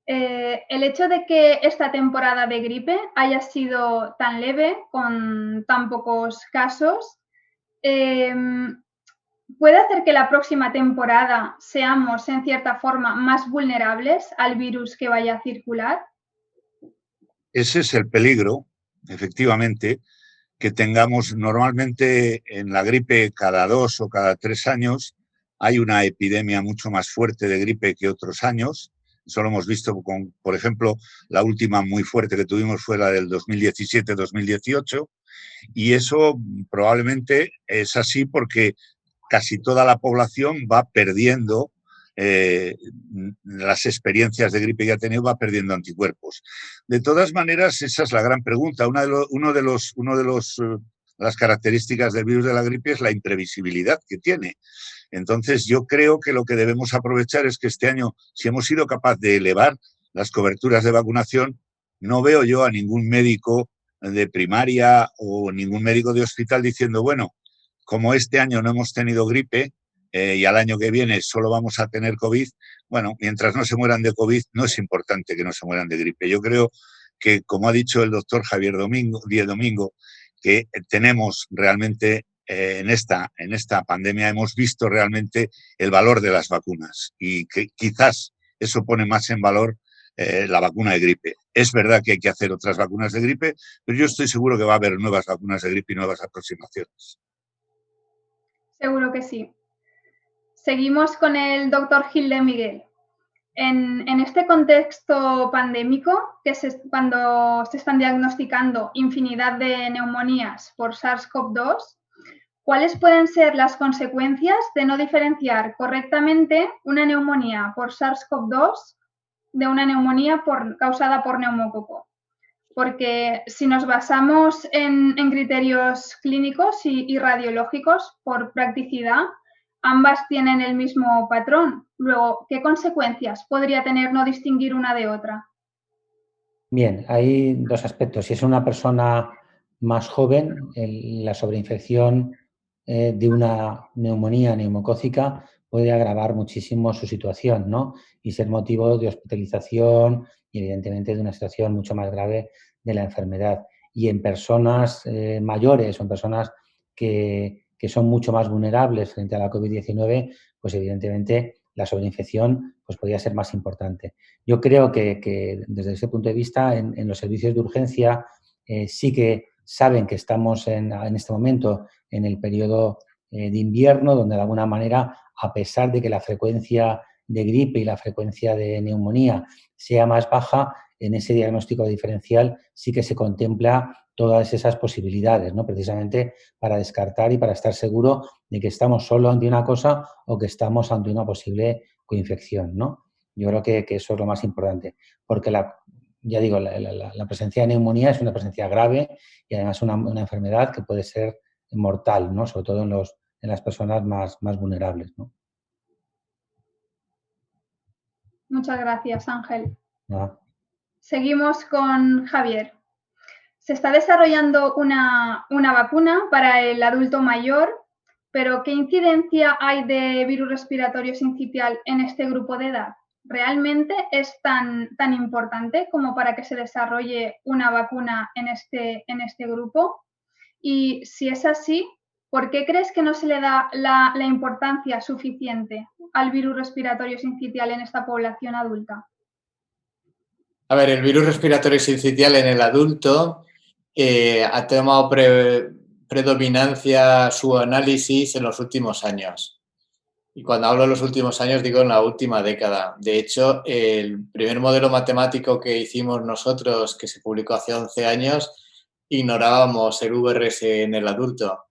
El hecho de que esta temporada de gripe haya sido tan leve, con tan pocos casos, ¿puede hacer que la próxima temporada seamos, en cierta forma, más vulnerables al virus que vaya a circular? Ese es el peligro, efectivamente, que tengamos normalmente en la gripe cada 2 o cada 3 años. Hay una epidemia mucho más fuerte de gripe que otros años. Eso lo hemos visto con, por ejemplo, la última muy fuerte que tuvimos fue la del 2017-2018. Y eso probablemente es así porque casi toda la población va perdiendo las experiencias de gripe que ha tenido, va perdiendo anticuerpos. De todas maneras, esa es la gran pregunta. Una de las características del virus de la gripe es la imprevisibilidad que tiene. Entonces, yo creo que lo que debemos aprovechar es que este año, si hemos sido capaces de elevar las coberturas de vacunación, no veo yo a ningún médico de primaria o ningún médico de hospital diciendo, bueno, como este año no hemos tenido gripe y al año que viene solo vamos a tener COVID, bueno, mientras no se mueran de COVID, no es importante que no se mueran de gripe. Yo creo que, como ha dicho el doctor Javier Díez Domingo, que tenemos realmente en esta pandemia hemos visto realmente el valor de las vacunas y que quizás eso pone más en valor la vacuna de gripe. Es verdad que hay que hacer otras vacunas de gripe, pero yo estoy seguro que va a haber nuevas vacunas de gripe y nuevas aproximaciones. Seguro que sí. Seguimos con el doctor Gil de Miguel. En este contexto pandémico, cuando se están diagnosticando infinidad de neumonías por SARS-CoV-2, ¿cuáles pueden ser las consecuencias de no diferenciar correctamente una neumonía por SARS-CoV-2 de una neumonía causada por neumococo? Porque si nos basamos en criterios clínicos y radiológicos por practicidad, ambas tienen el mismo patrón. Luego, ¿qué consecuencias podría tener no distinguir una de otra? Bien, hay dos aspectos. Si es una persona más joven, la sobreinfección de una neumonía neumocócica puede agravar muchísimo su situación, ¿no? Y ser motivo de hospitalización y, evidentemente, de una situación mucho más grave de la enfermedad. Y en personas mayores o en personas que son mucho más vulnerables frente a la COVID-19, pues evidentemente la sobreinfección pues, podría ser más importante. Yo creo que desde ese punto de vista, en los servicios de urgencia sí que saben que estamos en este momento en el periodo de invierno, donde de alguna manera, a pesar de que la frecuencia de gripe y la frecuencia de neumonía sea más baja, en ese diagnóstico diferencial sí que se contempla todas esas posibilidades, ¿no? Precisamente para descartar y para estar seguro de que estamos solo ante una cosa o que estamos ante una posible coinfección, ¿no? Yo creo que eso es lo más importante, porque ya digo, la presencia de neumonía es una presencia grave y además una enfermedad que puede ser mortal, ¿no? Sobre todo en las personas más vulnerables, ¿no? Muchas gracias, Ángel. ¿No? Seguimos con Javier. Se está desarrollando una vacuna para el adulto mayor, pero ¿qué incidencia hay de virus respiratorio sincitial en este grupo de edad? ¿Realmente es tan importante como para que se desarrolle una vacuna en este grupo? Y si es así, ¿por qué crees que no se le da la importancia suficiente al virus respiratorio sincitial en esta población adulta? A ver, el virus respiratorio sincitial en el adulto ha tomado predominancia su análisis en los últimos años. Y cuando hablo de los últimos años, digo en la última década. De hecho, el primer modelo matemático que hicimos nosotros, que se publicó hace 11 años, ignorábamos el VRS en el adulto.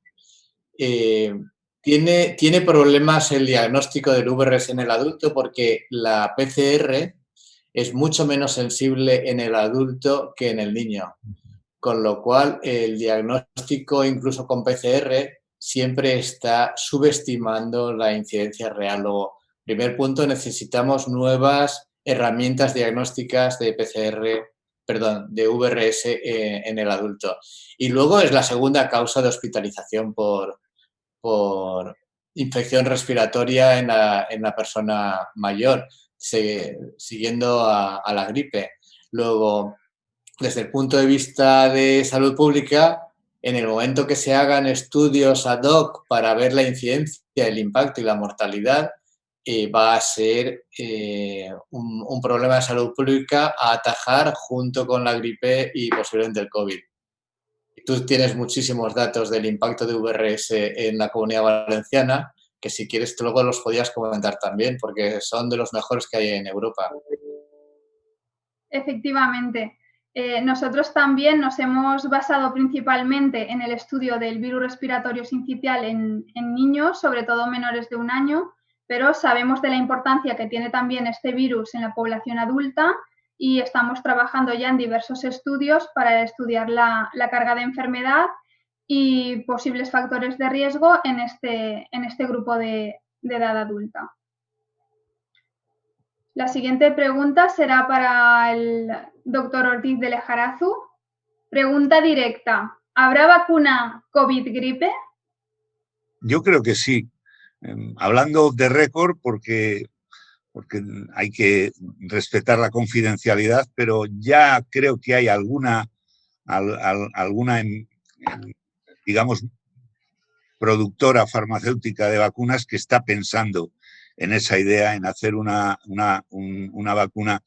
Tiene problemas el diagnóstico del VRS en el adulto porque la PCR es mucho menos sensible en el adulto que en el niño. Con lo cual, el diagnóstico, incluso con PCR, siempre está subestimando la incidencia real. Luego, primer punto, necesitamos nuevas herramientas diagnósticas de de VRS en el adulto. Y luego es la segunda causa de hospitalización por infección respiratoria en la persona mayor, siguiendo a la gripe. Luego, desde el punto de vista de salud pública, en el momento que se hagan estudios ad hoc para ver la incidencia, el impacto y la mortalidad, va a ser un problema de salud pública a atajar junto con la gripe y posiblemente el COVID. Tú tienes muchísimos datos del impacto de VRS en la Comunidad Valenciana, que si quieres luego los podías comentar también, porque son de los mejores que hay en Europa. Efectivamente. Nosotros también nos hemos basado principalmente en el estudio del virus respiratorio sincitial en niños, sobre todo menores de 1 año, pero sabemos de la importancia que tiene también este virus en la población adulta y estamos trabajando ya en diversos estudios para estudiar la carga de enfermedad y posibles factores de riesgo en este grupo de edad adulta. La siguiente pregunta será para el doctor Ortiz de Lejarazu. Pregunta directa. ¿Habrá vacuna COVID-gripe? Yo creo que sí. Hablando de récord, porque hay que respetar la confidencialidad, pero ya creo que hay alguna digamos, productora farmacéutica de vacunas que está pensando en esa idea, en hacer una vacuna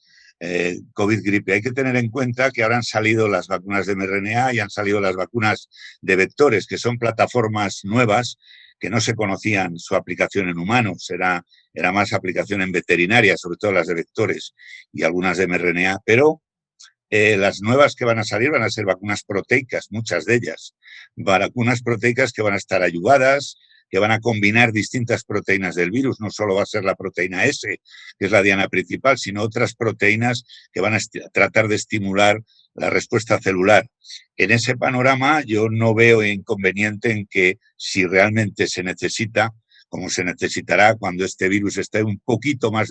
COVID-gripe. Hay que tener en cuenta que ahora han salido las vacunas de mRNA y han salido las vacunas de vectores, que son plataformas nuevas que no se conocían su aplicación en humanos, era más aplicación en veterinaria, sobre todo las de vectores y algunas de mRNA, pero las nuevas que van a salir van a ser vacunas proteicas, muchas de ellas. Vacunas proteicas que van a estar ayudadas, que van a combinar distintas proteínas del virus. No solo va a ser la proteína S, que es la diana principal, sino otras proteínas que van a tratar de estimular la respuesta celular. En ese panorama yo no veo inconveniente en que si realmente se necesita, como se necesitará cuando este virus esté un poquito más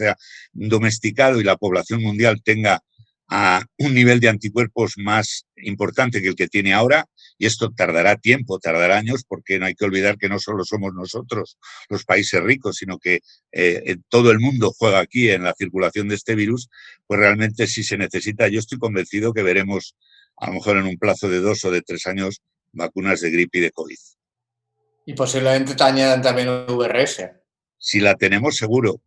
domesticado y la población mundial tenga a un nivel de anticuerpos más importante que el que tiene ahora, y esto tardará tiempo, tardará años, porque no hay que olvidar que no solo somos nosotros los países ricos, sino que todo el mundo juega aquí en la circulación de este virus, pues realmente si se necesita, yo estoy convencido que veremos a lo mejor en un plazo de 2 o de 3 años vacunas de gripe y de COVID. Y posiblemente te añadan también VRS. Si la tenemos, seguro.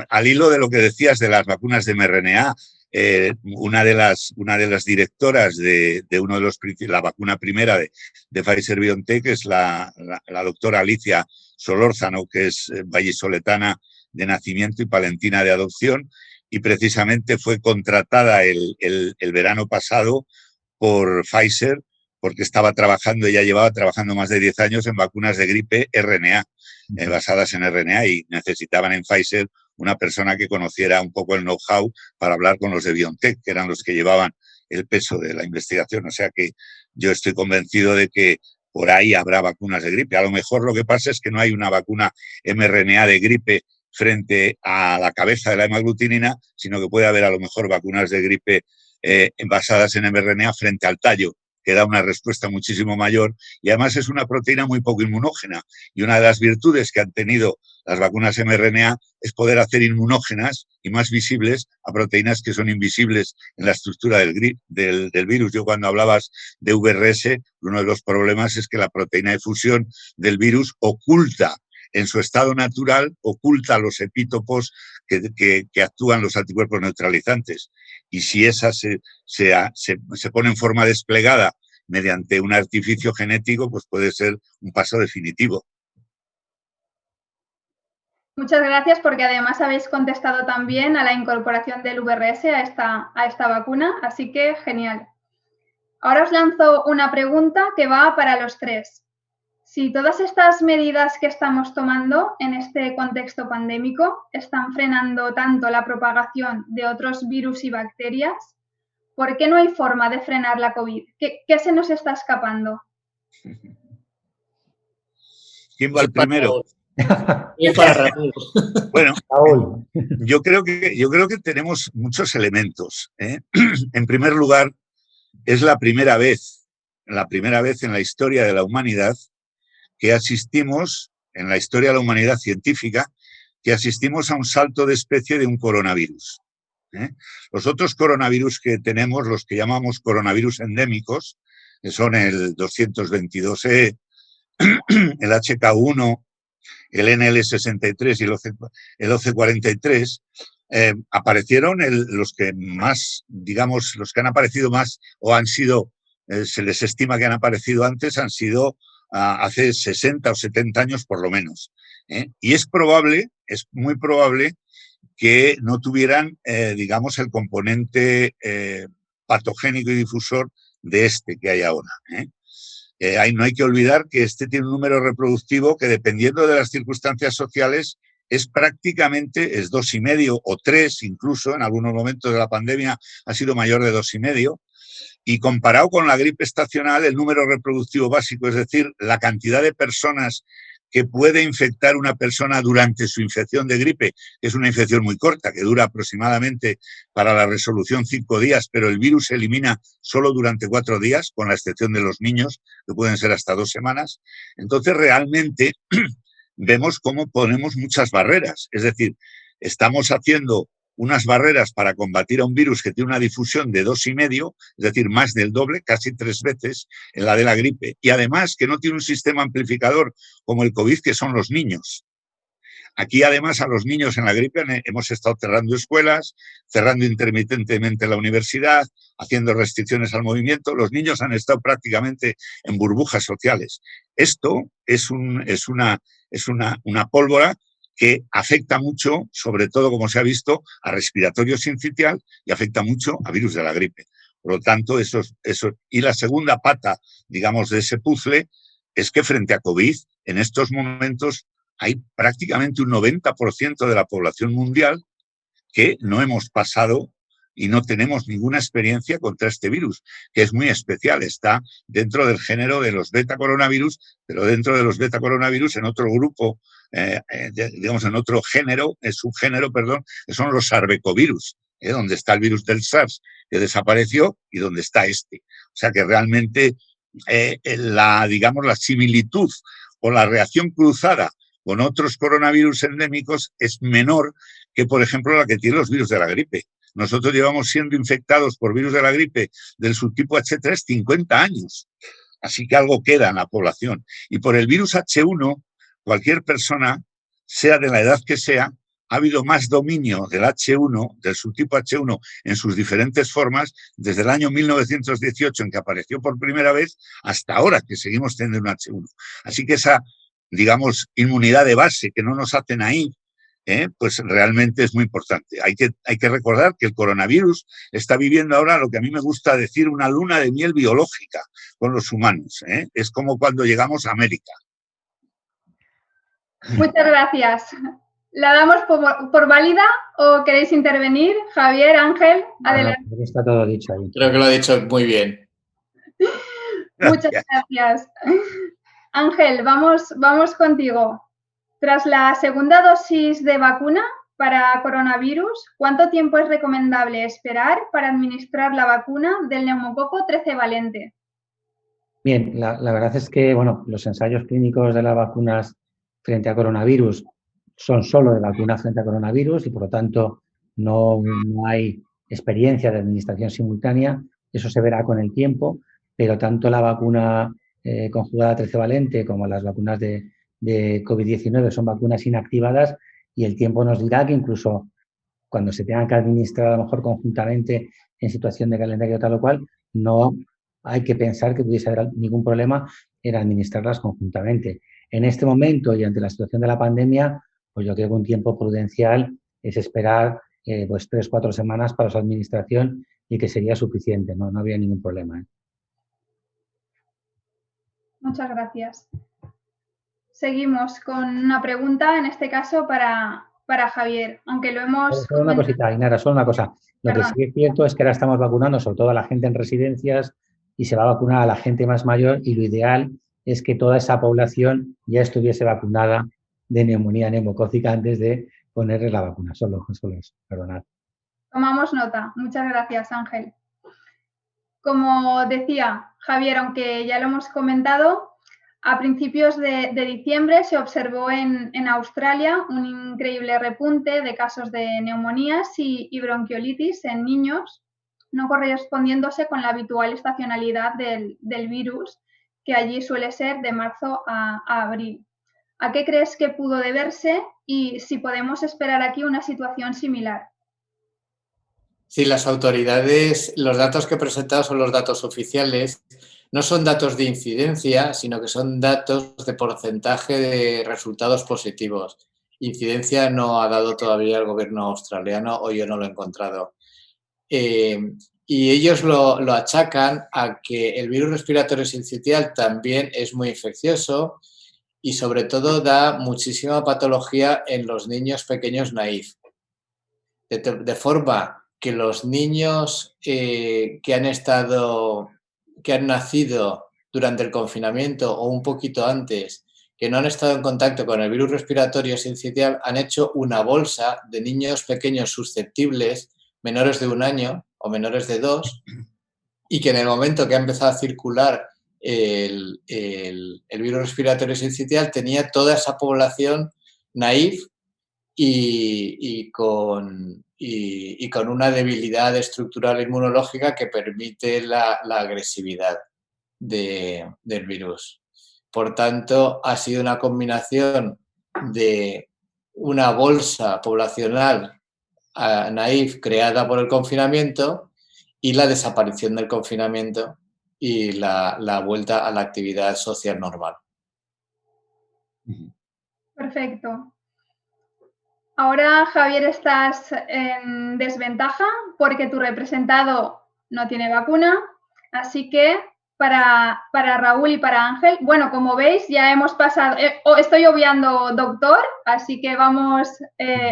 Al hilo de lo que decías de las vacunas de mRNA, una de las directoras de uno de la vacuna primera de Pfizer-BioNTech es la doctora Alicia Solórzano, que es vallisoletana de nacimiento y palentina de adopción, y precisamente fue contratada el verano pasado por Pfizer porque estaba trabajando, ella llevaba trabajando más de 10 años en vacunas de gripe RNA, basadas en RNA, y necesitaban en Pfizer una persona que conociera un poco el know-how para hablar con los de BioNTech, que eran los que llevaban el peso de la investigación. O sea que yo estoy convencido de que por ahí habrá vacunas de gripe. A lo mejor lo que pasa es que no hay una vacuna mRNA de gripe frente a la cabeza de la hemaglutinina, sino que puede haber a lo mejor vacunas de gripe basadas en mRNA frente al tallo, que da una respuesta muchísimo mayor, y además es una proteína muy poco inmunógena, y una de las virtudes que han tenido las vacunas mRNA es poder hacer inmunógenas y más visibles a proteínas que son invisibles en la estructura del virus. Yo cuando hablabas de VRS, uno de los problemas es que la proteína de fusión del virus oculta, en su estado natural, oculta los epítopos que actúan los anticuerpos neutralizantes. Y si esa se pone en forma desplegada mediante un artificio genético, pues puede ser un paso definitivo. Muchas gracias, porque además habéis contestado también a la incorporación del VRS a esta vacuna, así que genial. Ahora os lanzo una pregunta que va para los tres. Si todas estas medidas que estamos tomando en este contexto pandémico están frenando tanto la propagación de otros virus y bacterias, ¿por qué no hay forma de frenar la COVID? ¿Qué se nos está escapando? ¿Quién va el primero? Bueno, yo creo que tenemos muchos elementos, ¿eh? En primer lugar, es la primera vez en la historia de la humanidad que asistimos, en la historia de la humanidad científica, que asistimos a un salto de especie de un coronavirus. Los otros coronavirus que tenemos, los que llamamos coronavirus endémicos, que son el 222E, el HK1, el NL63 y el OC43, aparecieron los que más, digamos, los que han aparecido más o han sido, se les estima que han aparecido antes, han sido hace 60 o 70 años por lo menos. Y es muy probable que no tuvieran, digamos, el componente patogénico y difusor de este que hay ahora. No hay que olvidar que este tiene un número reproductivo que, dependiendo de las circunstancias sociales, es 2,5 o 3, incluso en algunos momentos de la pandemia ha sido mayor de 2,5. Y comparado con la gripe estacional, el número reproductivo básico, es decir, la cantidad de personas que puede infectar una persona durante su infección de gripe, que es una infección muy corta, que dura aproximadamente para la resolución 5 días, pero el virus se elimina solo durante 4 días, con la excepción de los niños, que pueden ser hasta 2 semanas. Entonces, realmente vemos cómo ponemos muchas barreras. Es decir, estamos haciendo unas barreras para combatir a un virus que tiene una difusión de 2,5, es decir, más del doble, casi 3 veces en la de la gripe. Y además que no tiene un sistema amplificador como el COVID, que son los niños. Aquí, además, a los niños en la gripe hemos estado cerrando escuelas, cerrando intermitentemente la universidad, haciendo restricciones al movimiento. Los niños han estado prácticamente en burbujas sociales. Esto es una pólvora que afecta mucho, sobre todo, como se ha visto, a respiratorio sincitial y afecta mucho a virus de la gripe. Por lo tanto, eso. Y la segunda pata, digamos, de ese puzzle es que frente a COVID, en estos momentos, hay prácticamente un 90% de la población mundial que no hemos pasado y no tenemos ninguna experiencia contra este virus, que es muy especial. Está dentro del género de los beta-coronavirus, pero dentro de los beta-coronavirus en otro grupo, digamos en otro género, subgénero, perdón, que son los sarbecovirus, donde está el virus del SARS, que desapareció, y donde está este. O sea que realmente la similitud o la reacción cruzada con otros coronavirus endémicos es menor que, por ejemplo, la que tienen los virus de la gripe. Nosotros llevamos siendo infectados por virus de la gripe del subtipo H3 50 años. Así que algo queda en la población. Y por el virus H1, cualquier persona, sea de la edad que sea, ha habido más dominio del H1, del subtipo H1, en sus diferentes formas, desde el año 1918, en que apareció por primera vez, hasta ahora, que seguimos teniendo un H1. Así que esa, digamos, inmunidad de base que no nos hacen ahí, pues realmente es muy importante. Hay que recordar que el coronavirus está viviendo ahora lo que a mí me gusta decir una luna de miel biológica con los humanos. Es como cuando llegamos a América. Muchas gracias. ¿La damos por válida o queréis intervenir? Javier, Ángel, adelante. Bueno, está todo dicho ahí. Creo que lo ha dicho muy bien. Muchas gracias. Ángel, vamos contigo. Tras la segunda dosis de vacuna para coronavirus, ¿cuánto tiempo es recomendable esperar para administrar la vacuna del neumococo 13 valente? Bien, la verdad es que los ensayos clínicos de las vacunas frente a coronavirus son solo de vacunas frente a coronavirus y, por lo tanto, no hay experiencia de administración simultánea. Eso se verá con el tiempo, pero tanto la vacuna conjugada 13 valente como las vacunas de COVID-19 son vacunas inactivadas y el tiempo nos dirá que incluso cuando se tengan que administrar a lo mejor conjuntamente en situación de calendario tal o cual, no hay que pensar que pudiese haber ningún problema en administrarlas conjuntamente. En este momento y ante la situación de la pandemia, pues yo creo que un tiempo prudencial es esperar 3-4 semanas para su administración y que sería suficiente, no habría ningún problema. Muchas gracias. Seguimos con una pregunta, en este caso para Javier, aunque lo hemos... Solo una cosita, Ainara, solo una cosa. Lo que sí es cierto es que ahora estamos vacunando sobre todo a la gente en residencias y se va a vacunar a la gente más mayor y lo ideal es que toda esa población ya estuviese vacunada de neumonía neumocócica antes de ponerle la vacuna. Solo eso, perdonad. Tomamos nota. Muchas gracias, Ángel. Como decía Javier, aunque ya lo hemos comentado, a principios de diciembre se observó en Australia un increíble repunte de casos de neumonías y bronquiolitis en niños, no correspondiéndose con la habitual estacionalidad del virus, que allí suele ser de marzo a abril. ¿A qué crees que pudo deberse y si podemos esperar aquí una situación similar? Sí, las autoridades, los datos que he presentado son los datos oficiales. No son datos de incidencia, sino que son datos de porcentaje de resultados positivos. Incidencia no ha dado todavía el gobierno australiano o yo no lo he encontrado. Y ellos lo achacan a que el virus respiratorio sincitial también es muy infeccioso y sobre todo da muchísima patología en los niños pequeños naif. De forma que los niños que han nacido durante el confinamiento o un poquito antes, que no han estado en contacto con el virus respiratorio sincitial, han hecho una bolsa de niños pequeños susceptibles, menores de 1 año o menores de 2, y que en el momento que ha empezado a circular el virus respiratorio sincitial tenía toda esa población naïf y con una debilidad estructural inmunológica que permite la agresividad del virus. Por tanto, ha sido una combinación de una bolsa poblacional naïf creada por el confinamiento y la desaparición del confinamiento y la vuelta a la actividad social normal. Perfecto. Ahora, Javier, estás en desventaja porque tu representado no tiene vacuna, así que para Raúl y para Ángel, bueno, como veis, ya hemos pasado, estoy obviando doctor, así que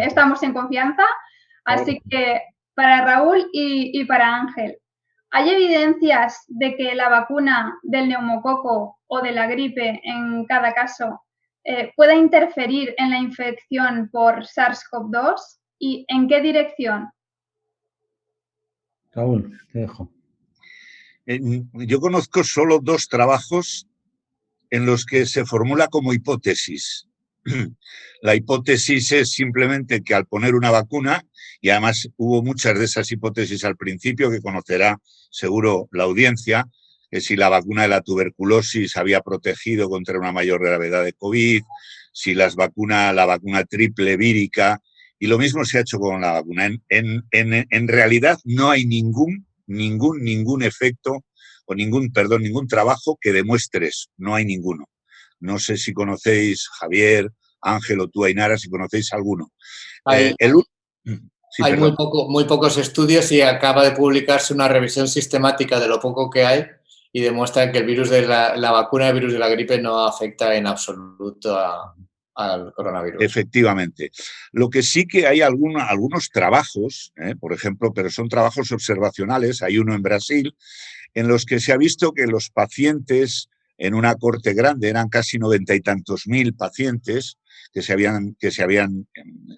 estamos en confianza, así que para Raúl y para Ángel, ¿hay evidencias de que la vacuna del neumococo o de la gripe, en cada caso, pueda interferir en la infección por SARS-CoV-2 y en qué dirección? Raúl, te dejo. Yo conozco solo 2 trabajos en los que se formula como hipótesis. La hipótesis es simplemente que al poner una vacuna, y además hubo muchas de esas hipótesis al principio que conocerá seguro la audiencia, que si la vacuna de la tuberculosis había protegido contra una mayor gravedad de COVID, si la vacuna triple vírica, y lo mismo se ha hecho con la vacuna. En realidad no hay ningún efecto o ningún trabajo que demuestre eso, no hay ninguno. No sé si conocéis, Javier, Ángel o tú, Ainara, si conocéis alguno. Hay muy pocos estudios y acaba de publicarse una revisión sistemática de lo poco que hay y demuestra que el virus de la vacuna, el virus de la gripe, no afecta en absoluto al coronavirus. Efectivamente. Lo que sí que hay algunos trabajos, por ejemplo, pero son trabajos observacionales, hay uno en Brasil, en los que se ha visto que los pacientes en una corte grande, eran casi 90 y tantos mil pacientes que se habían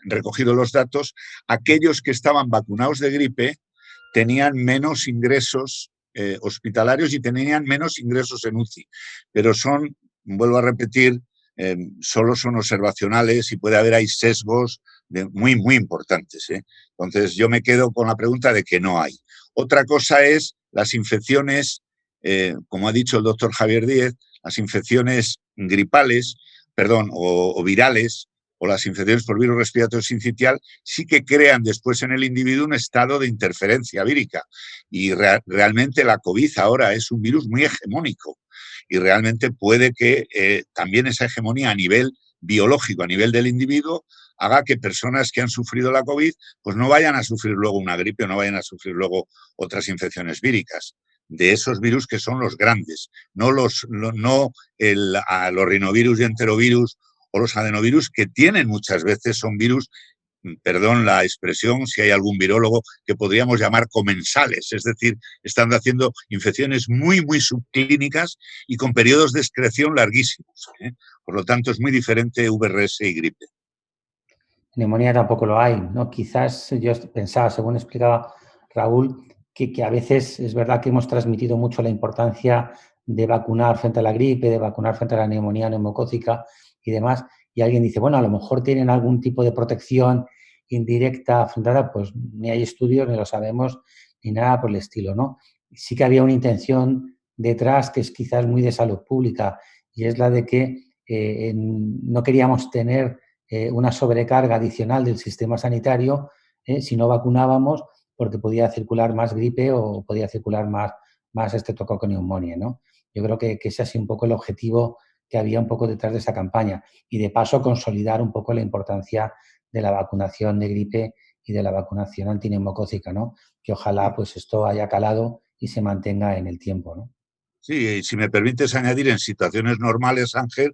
recogido los datos, aquellos que estaban vacunados de gripe tenían menos ingresos hospitalarios y tenían menos ingresos en UCI. Pero vuelvo a repetir, solo son observacionales y puede haber ahí sesgos muy, muy importantes. Entonces, yo me quedo con la pregunta de que no hay. Otra cosa es las infecciones, como ha dicho el doctor Javier Díez, las infecciones gripales, o virales, o las infecciones por virus respiratorio sincitial, sí que crean después en el individuo un estado de interferencia vírica. Y realmente la COVID ahora es un virus muy hegemónico. Y realmente puede que también esa hegemonía a nivel biológico, a nivel del individuo, haga que personas que han sufrido la COVID pues no vayan a sufrir luego una gripe o no vayan a sufrir luego otras infecciones víricas. De esos virus que son los grandes, no los rinovirus y enterovirus o los adenovirus, que tienen muchas veces, son virus, perdón la expresión, si hay algún virólogo, que podríamos llamar comensales, es decir, están haciendo infecciones muy, muy subclínicas y con periodos de excreción larguísimos. Por lo tanto, es muy diferente VRS y gripe. Neumonía tampoco lo hay, ¿no? Quizás yo pensaba, según explicaba Raúl, que a veces es verdad que hemos transmitido mucho la importancia de vacunar frente a la gripe, de vacunar frente a la neumonía neumocócica y demás, y alguien dice, bueno, a lo mejor tienen algún tipo de protección indirecta frente a la, pues ni hay estudios, ni lo sabemos, ni nada por el estilo, ¿no? Sí que había una intención detrás que es quizás muy de salud pública, y es la de que no queríamos tener una sobrecarga adicional del sistema sanitario si no vacunábamos, porque podía circular más gripe o podía circular más estreptococo neumonía, ¿no? Yo creo que ese ha sido un poco el objetivo que había un poco detrás de esa campaña y de paso consolidar un poco la importancia de la vacunación de gripe y de la vacunación antineumocócica, ¿no? Que ojalá pues esto haya calado y se mantenga en el tiempo, ¿no? Sí, y si me permites añadir, en situaciones normales, Ángel,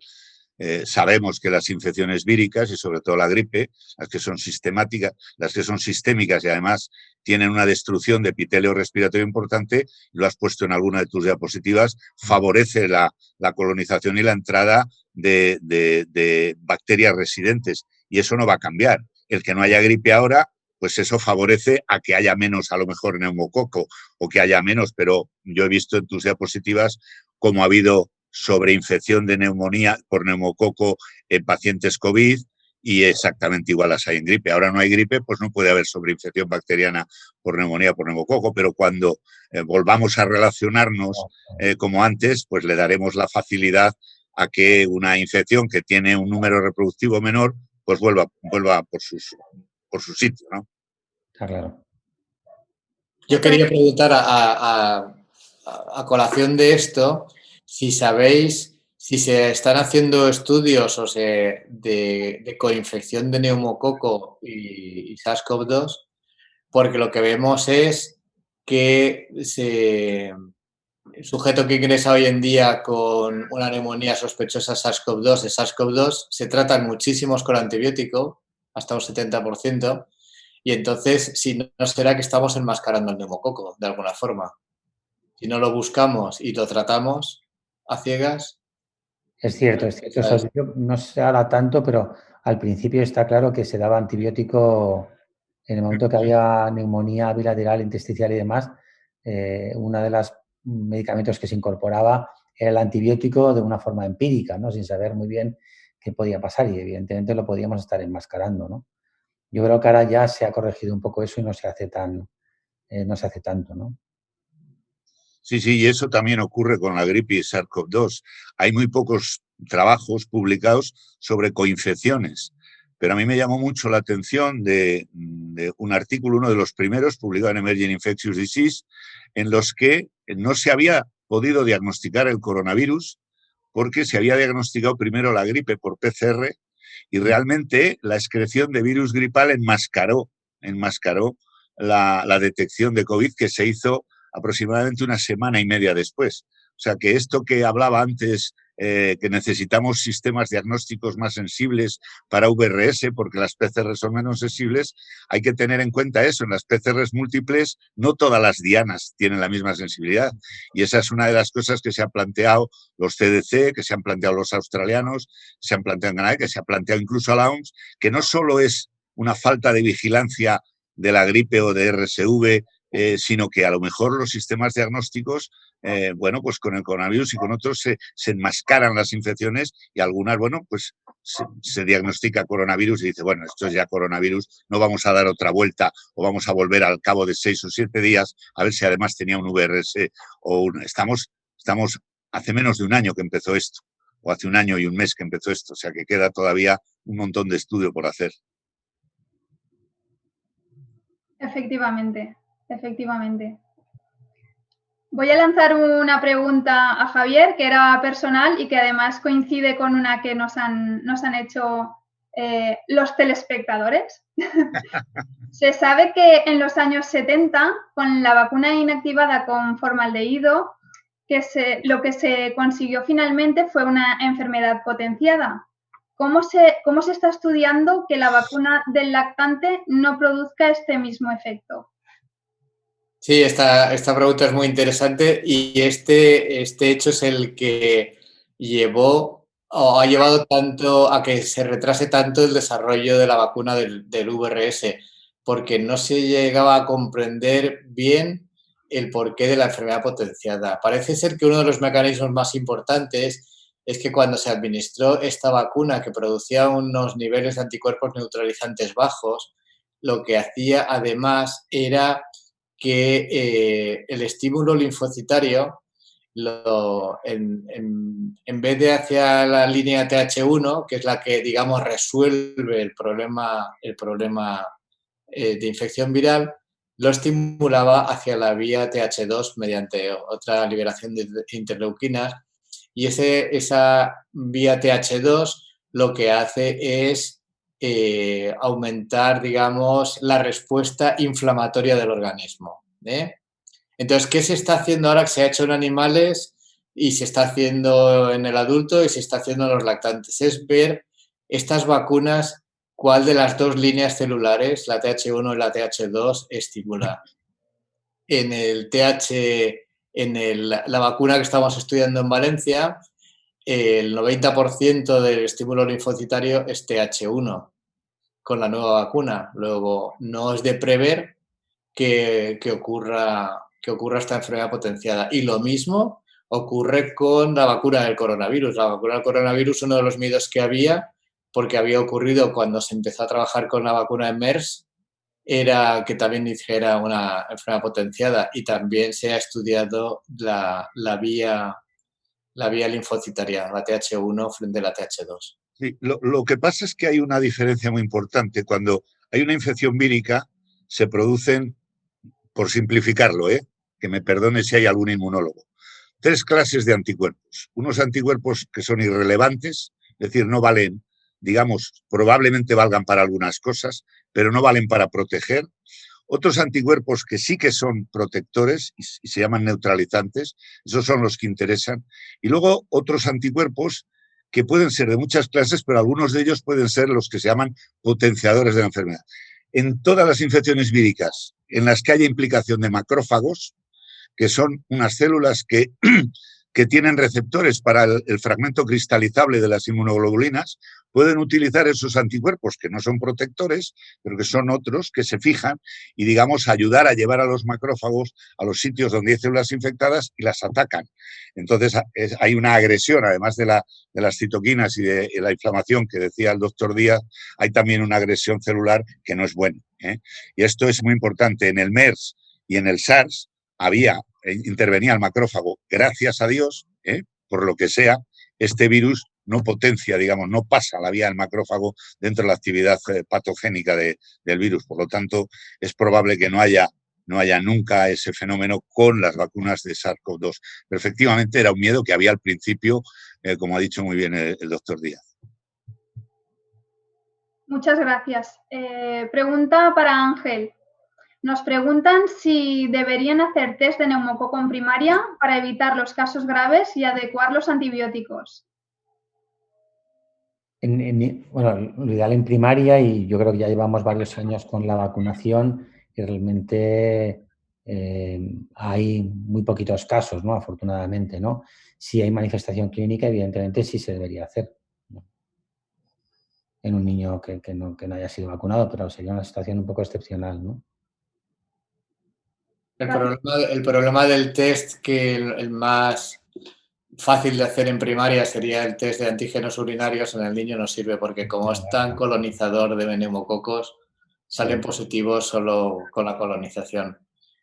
Sabemos que las infecciones víricas y sobre todo la gripe, las que son sistemáticas, las que son sistémicas y además tienen una destrucción de epitelio respiratorio importante, lo has puesto en alguna de tus diapositivas, favorece la colonización y la entrada de bacterias residentes y eso no va a cambiar. El que no haya gripe ahora, pues eso favorece a que haya menos, a lo mejor, neumococo o que haya menos, pero yo he visto en tus diapositivas cómo ha habido sobreinfección de neumonía por neumococo en pacientes COVID y exactamente igual las hay en gripe. Ahora no hay gripe, pues no puede haber sobreinfección bacteriana por neumonía, por neumococo, pero cuando volvamos a relacionarnos como antes, pues le daremos la facilidad a que una infección que tiene un número reproductivo menor, pues vuelva por su sitio, ¿no? Está claro. Yo quería preguntar a colación de esto, si sabéis si se están haciendo estudios de coinfección de neumococo y SARS-CoV-2, porque lo que vemos es que el sujeto que ingresa hoy en día con una neumonía sospechosa de SARS-CoV-2 se tratan muchísimos con antibiótico, hasta un 70%, y entonces, si no será que estamos enmascarando el neumococo de alguna forma. Si no lo buscamos y lo tratamos a ciegas. Es cierto, es cierto. Eso yo no se habla tanto, pero al principio está claro que se daba antibiótico en el momento que había neumonía bilateral, intersticial y demás. Uno de los medicamentos que se incorporaba era el antibiótico de una forma empírica, ¿no? Sin saber muy bien qué podía pasar y evidentemente lo podíamos estar enmascarando, ¿no? Yo creo que ahora ya se ha corregido un poco eso y no se hace tanto, ¿no? Sí, sí, y eso también ocurre con la gripe y SARS-CoV-2. Hay muy pocos trabajos publicados sobre coinfecciones, pero a mí me llamó mucho la atención de un artículo, uno de los primeros, publicado en Emerging Infectious Disease, en los que no se había podido diagnosticar el coronavirus porque se había diagnosticado primero la gripe por PCR y realmente la excreción de virus gripal enmascaró la detección de COVID que se hizo aproximadamente una semana y media después. O sea que esto que hablaba antes, que necesitamos sistemas diagnósticos más sensibles para VRS, porque las PCR son menos sensibles, hay que tener en cuenta eso. En las PCR múltiples no todas las dianas tienen la misma sensibilidad. Y esa es una de las cosas que se han planteado los CDC, que se han planteado los australianos, se han planteado en Canadá, que se ha planteado incluso la OMS, que no solo es una falta de vigilancia de la gripe o de RSV, sino que a lo mejor los sistemas diagnósticos, bueno, pues con el coronavirus y con otros se enmascaran las infecciones y algunas, bueno, pues se diagnostica coronavirus y dice, bueno, esto es ya coronavirus, no vamos a dar otra vuelta o vamos a volver al cabo de 6 o 7 días a ver si además tenía un VRS o un... Estamos hace menos de un año que empezó esto, o hace un año y un mes que empezó esto, o sea que queda todavía un montón de estudio por hacer. Efectivamente, efectivamente. Voy a lanzar una pregunta a Javier, que era personal y que además coincide con una que nos han hecho los telespectadores. Se sabe que en los años 70, con la vacuna inactivada con formaldehído, lo que se consiguió finalmente fue una enfermedad potenciada. ¿Cómo se está estudiando que la vacuna del lactante no produzca este mismo efecto? Sí, esta pregunta es muy interesante y este hecho es el que ha llevado tanto a que se retrase tanto el desarrollo de la vacuna del VRS, porque no se llegaba a comprender bien el porqué de la enfermedad potenciada. Parece ser que uno de los mecanismos más importantes es que cuando se administró esta vacuna que producía unos niveles de anticuerpos neutralizantes bajos, lo que hacía además era que el estímulo linfocitario, en vez de hacia la línea TH1, que es la que, digamos, resuelve el problema de infección viral, lo estimulaba hacia la vía TH2 mediante otra liberación de interleuquinas. Y esa vía TH2 lo que hace es aumentar, digamos, la respuesta inflamatoria del organismo. Entonces, ¿qué se está haciendo ahora que se ha hecho en animales y se está haciendo en el adulto y se está haciendo en los lactantes. Es ver estas vacunas, cuál de las dos líneas celulares, la TH1 y la TH2, estimula. En el la vacuna que estamos estudiando en Valencia, el 90% del estímulo linfocitario es TH1 con la nueva vacuna. Luego, no es de prever que ocurra esta enfermedad potenciada. Y lo mismo ocurre con la vacuna del coronavirus. La vacuna del coronavirus, uno de los miedos que había, porque había ocurrido cuando se empezó a trabajar con la vacuna de MERS, era que también dijera una enfermedad potenciada, y también se ha estudiado la vía linfocitaria, la TH1 frente a la TH2. Sí, lo que pasa es que hay una diferencia muy importante. Cuando hay una infección vírica, se producen, por simplificarlo, que me perdone si hay algún inmunólogo, 3 clases de anticuerpos. Unos anticuerpos que son irrelevantes, es decir, no valen, digamos, probablemente valgan para algunas cosas, pero no valen para proteger. Otros anticuerpos que sí que son protectores y se llaman neutralizantes, esos son los que interesan. Y luego otros anticuerpos que pueden ser de muchas clases, pero algunos de ellos pueden ser los que se llaman potenciadores de la enfermedad. En todas las infecciones víricas en las que haya implicación de macrófagos, que son unas células que tienen receptores para el fragmento cristalizable de las inmunoglobulinas, pueden utilizar esos anticuerpos que no son protectores, pero que son otros que se fijan y, digamos, ayudar a llevar a los macrófagos a los sitios donde hay células infectadas y las atacan. Entonces, hay una agresión, además de las citoquinas y de la inflamación que decía el doctor Díaz, hay también una agresión celular que no es buena. Y esto es muy importante. En el MERS y en el SARS intervenía el macrófago, gracias a Dios, por lo que sea, este virus no potencia, digamos, no pasa la vía del macrófago dentro de la actividad patogénica del virus. Por lo tanto, es probable que no haya nunca ese fenómeno con las vacunas de SARS-CoV-2. Pero efectivamente era un miedo que había al principio, como ha dicho muy bien el doctor Díaz. Muchas gracias. Pregunta para Ángel. Nos preguntan si deberían hacer test de neumococo en primaria para evitar los casos graves y adecuar los antibióticos. Bueno, lo ideal en primaria, y yo creo que ya llevamos varios años con la vacunación y realmente hay muy poquitos casos, ¿no? Afortunadamente, ¿no? Si hay manifestación clínica, evidentemente sí se debería hacer, ¿no? En un niño que no haya sido vacunado, pero sería una situación un poco excepcional, ¿no? El problema del test, que el más fácil de hacer en primaria sería el test de antígenos urinarios, en el niño no sirve porque como es tan colonizador de neumococos, salen positivos solo con la colonización.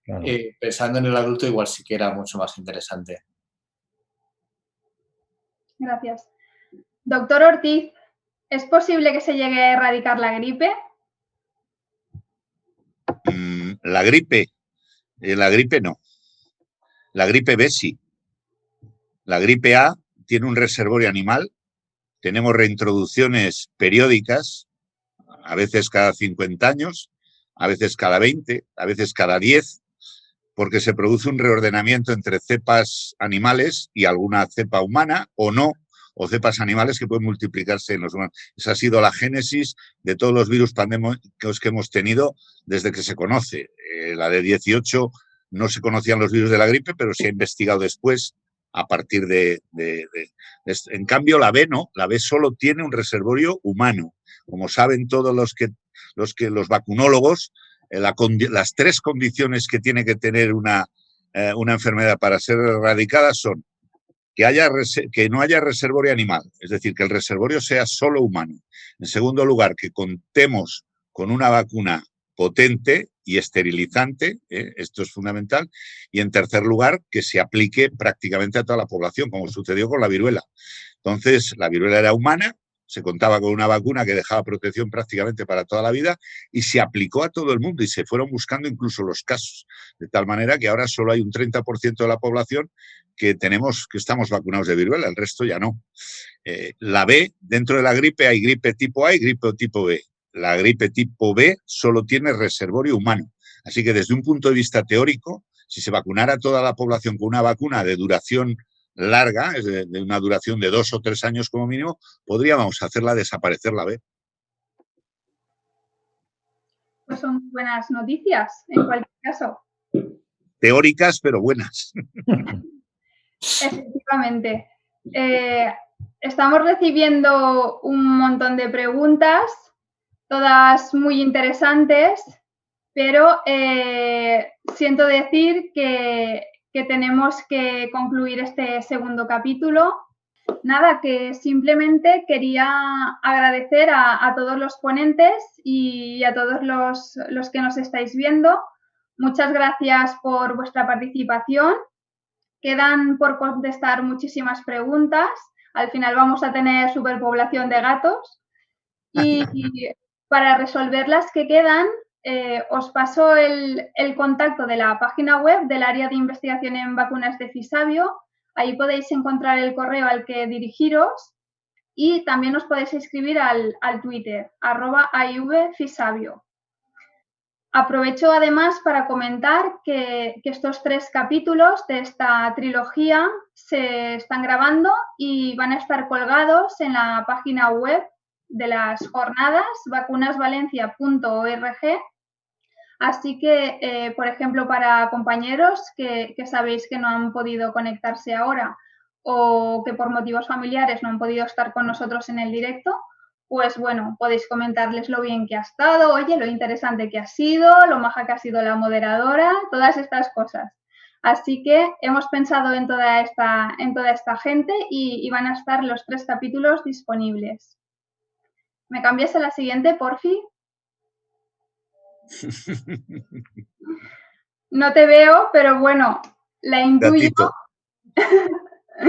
Claro. Pensando en el adulto, igual sí que era mucho más interesante. Gracias. Doctor Ortiz, ¿es posible que se llegue a erradicar la gripe? La gripe no. La gripe B sí. La gripe A tiene un reservorio animal. Tenemos reintroducciones periódicas, a veces cada 50 años, a veces cada 20, a veces cada 10, porque se produce un reordenamiento entre cepas animales y alguna cepa humana o no, o cepas animales que pueden multiplicarse en los humanos. Esa ha sido la génesis de todos los virus pandémicos que hemos tenido desde que se conoce. La de 18 no se conocían los virus de la gripe, pero se ha investigado después a partir de en cambio, la B no, la B solo tiene un reservorio humano. Como saben todos los vacunólogos, las 3 condiciones que tiene que tener una enfermedad para ser erradicada son que no haya reservorio animal, es decir, que el reservorio sea solo humano. En segundo lugar, que contemos con una vacuna potente y esterilizante, esto es fundamental. Y en tercer lugar, que se aplique prácticamente a toda la población, como sucedió con la viruela. Entonces, la viruela era humana, se contaba con una vacuna que dejaba protección prácticamente para toda la vida y se aplicó a todo el mundo y se fueron buscando incluso los casos, de tal manera que ahora solo hay un 30% de la población que estamos vacunados de viruela, el resto ya no. La B, dentro de la gripe hay gripe tipo A y gripe tipo B. La gripe tipo B solo tiene reservorio humano. Así que desde un punto de vista teórico, si se vacunara a toda la población con una vacuna de duración larga, es de una duración de 2 o 3 años como mínimo, podríamos hacerla desaparecer la B. Pues son buenas noticias, en cualquier caso. Teóricas, pero buenas. Efectivamente. Estamos recibiendo un montón de preguntas, todas muy interesantes, pero siento decir que tenemos que concluir este segundo capítulo. Nada, que simplemente quería agradecer a todos los ponentes y a todos los que nos estáis viendo. Muchas gracias por vuestra participación. Quedan por contestar muchísimas preguntas. Al final vamos a tener superpoblación de gatos. Y para resolver las que quedan, os paso el contacto de la página web del área de investigación en vacunas de Fisabio. Ahí podéis encontrar el correo al que dirigiros y también os podéis escribir al Twitter, @AIVFisabio. Aprovecho además para comentar que estos 3 capítulos de esta trilogía se están grabando y van a estar colgados en la página web de las jornadas, vacunasvalencia.org. Así que, por ejemplo, para compañeros que sabéis que no han podido conectarse ahora o que por motivos familiares no han podido estar con nosotros en el directo, pues bueno, podéis comentarles lo bien que ha estado, oye, lo interesante que ha sido, lo maja que ha sido la moderadora, todas estas cosas. Así que hemos pensado en toda esta gente y van a estar los 3 capítulos disponibles. ¿Me cambias a la siguiente, porfi? No te veo, pero bueno, la intuyo. Gatito.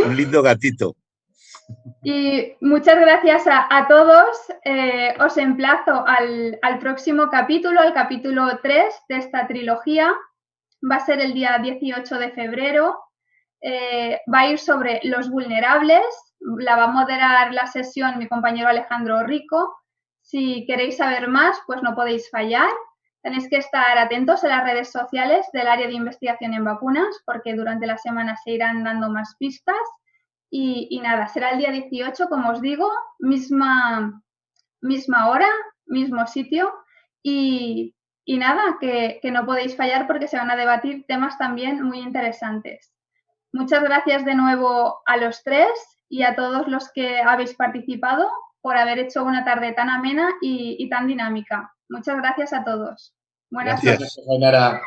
Un lindo gatito. Y muchas gracias a todos. Os emplazo al próximo capítulo, al capítulo 3 de esta trilogía. Va a ser el día 18 de febrero. Va a ir sobre los vulnerables. La va a moderar la sesión mi compañero Alejandro Rico. Si queréis saber más, pues no podéis fallar. Tenéis que estar atentos a las redes sociales del área de investigación en vacunas, porque durante la semana se irán dando más pistas. Y nada, será el día 18, como os digo, misma hora, mismo sitio. Y nada, que no podéis fallar porque se van a debatir temas también muy interesantes. Muchas gracias de nuevo a los 3 y a todos los que habéis participado por haber hecho una tarde tan amena y tan dinámica. Muchas gracias a todos. Buenas noches. Gracias, Ainara.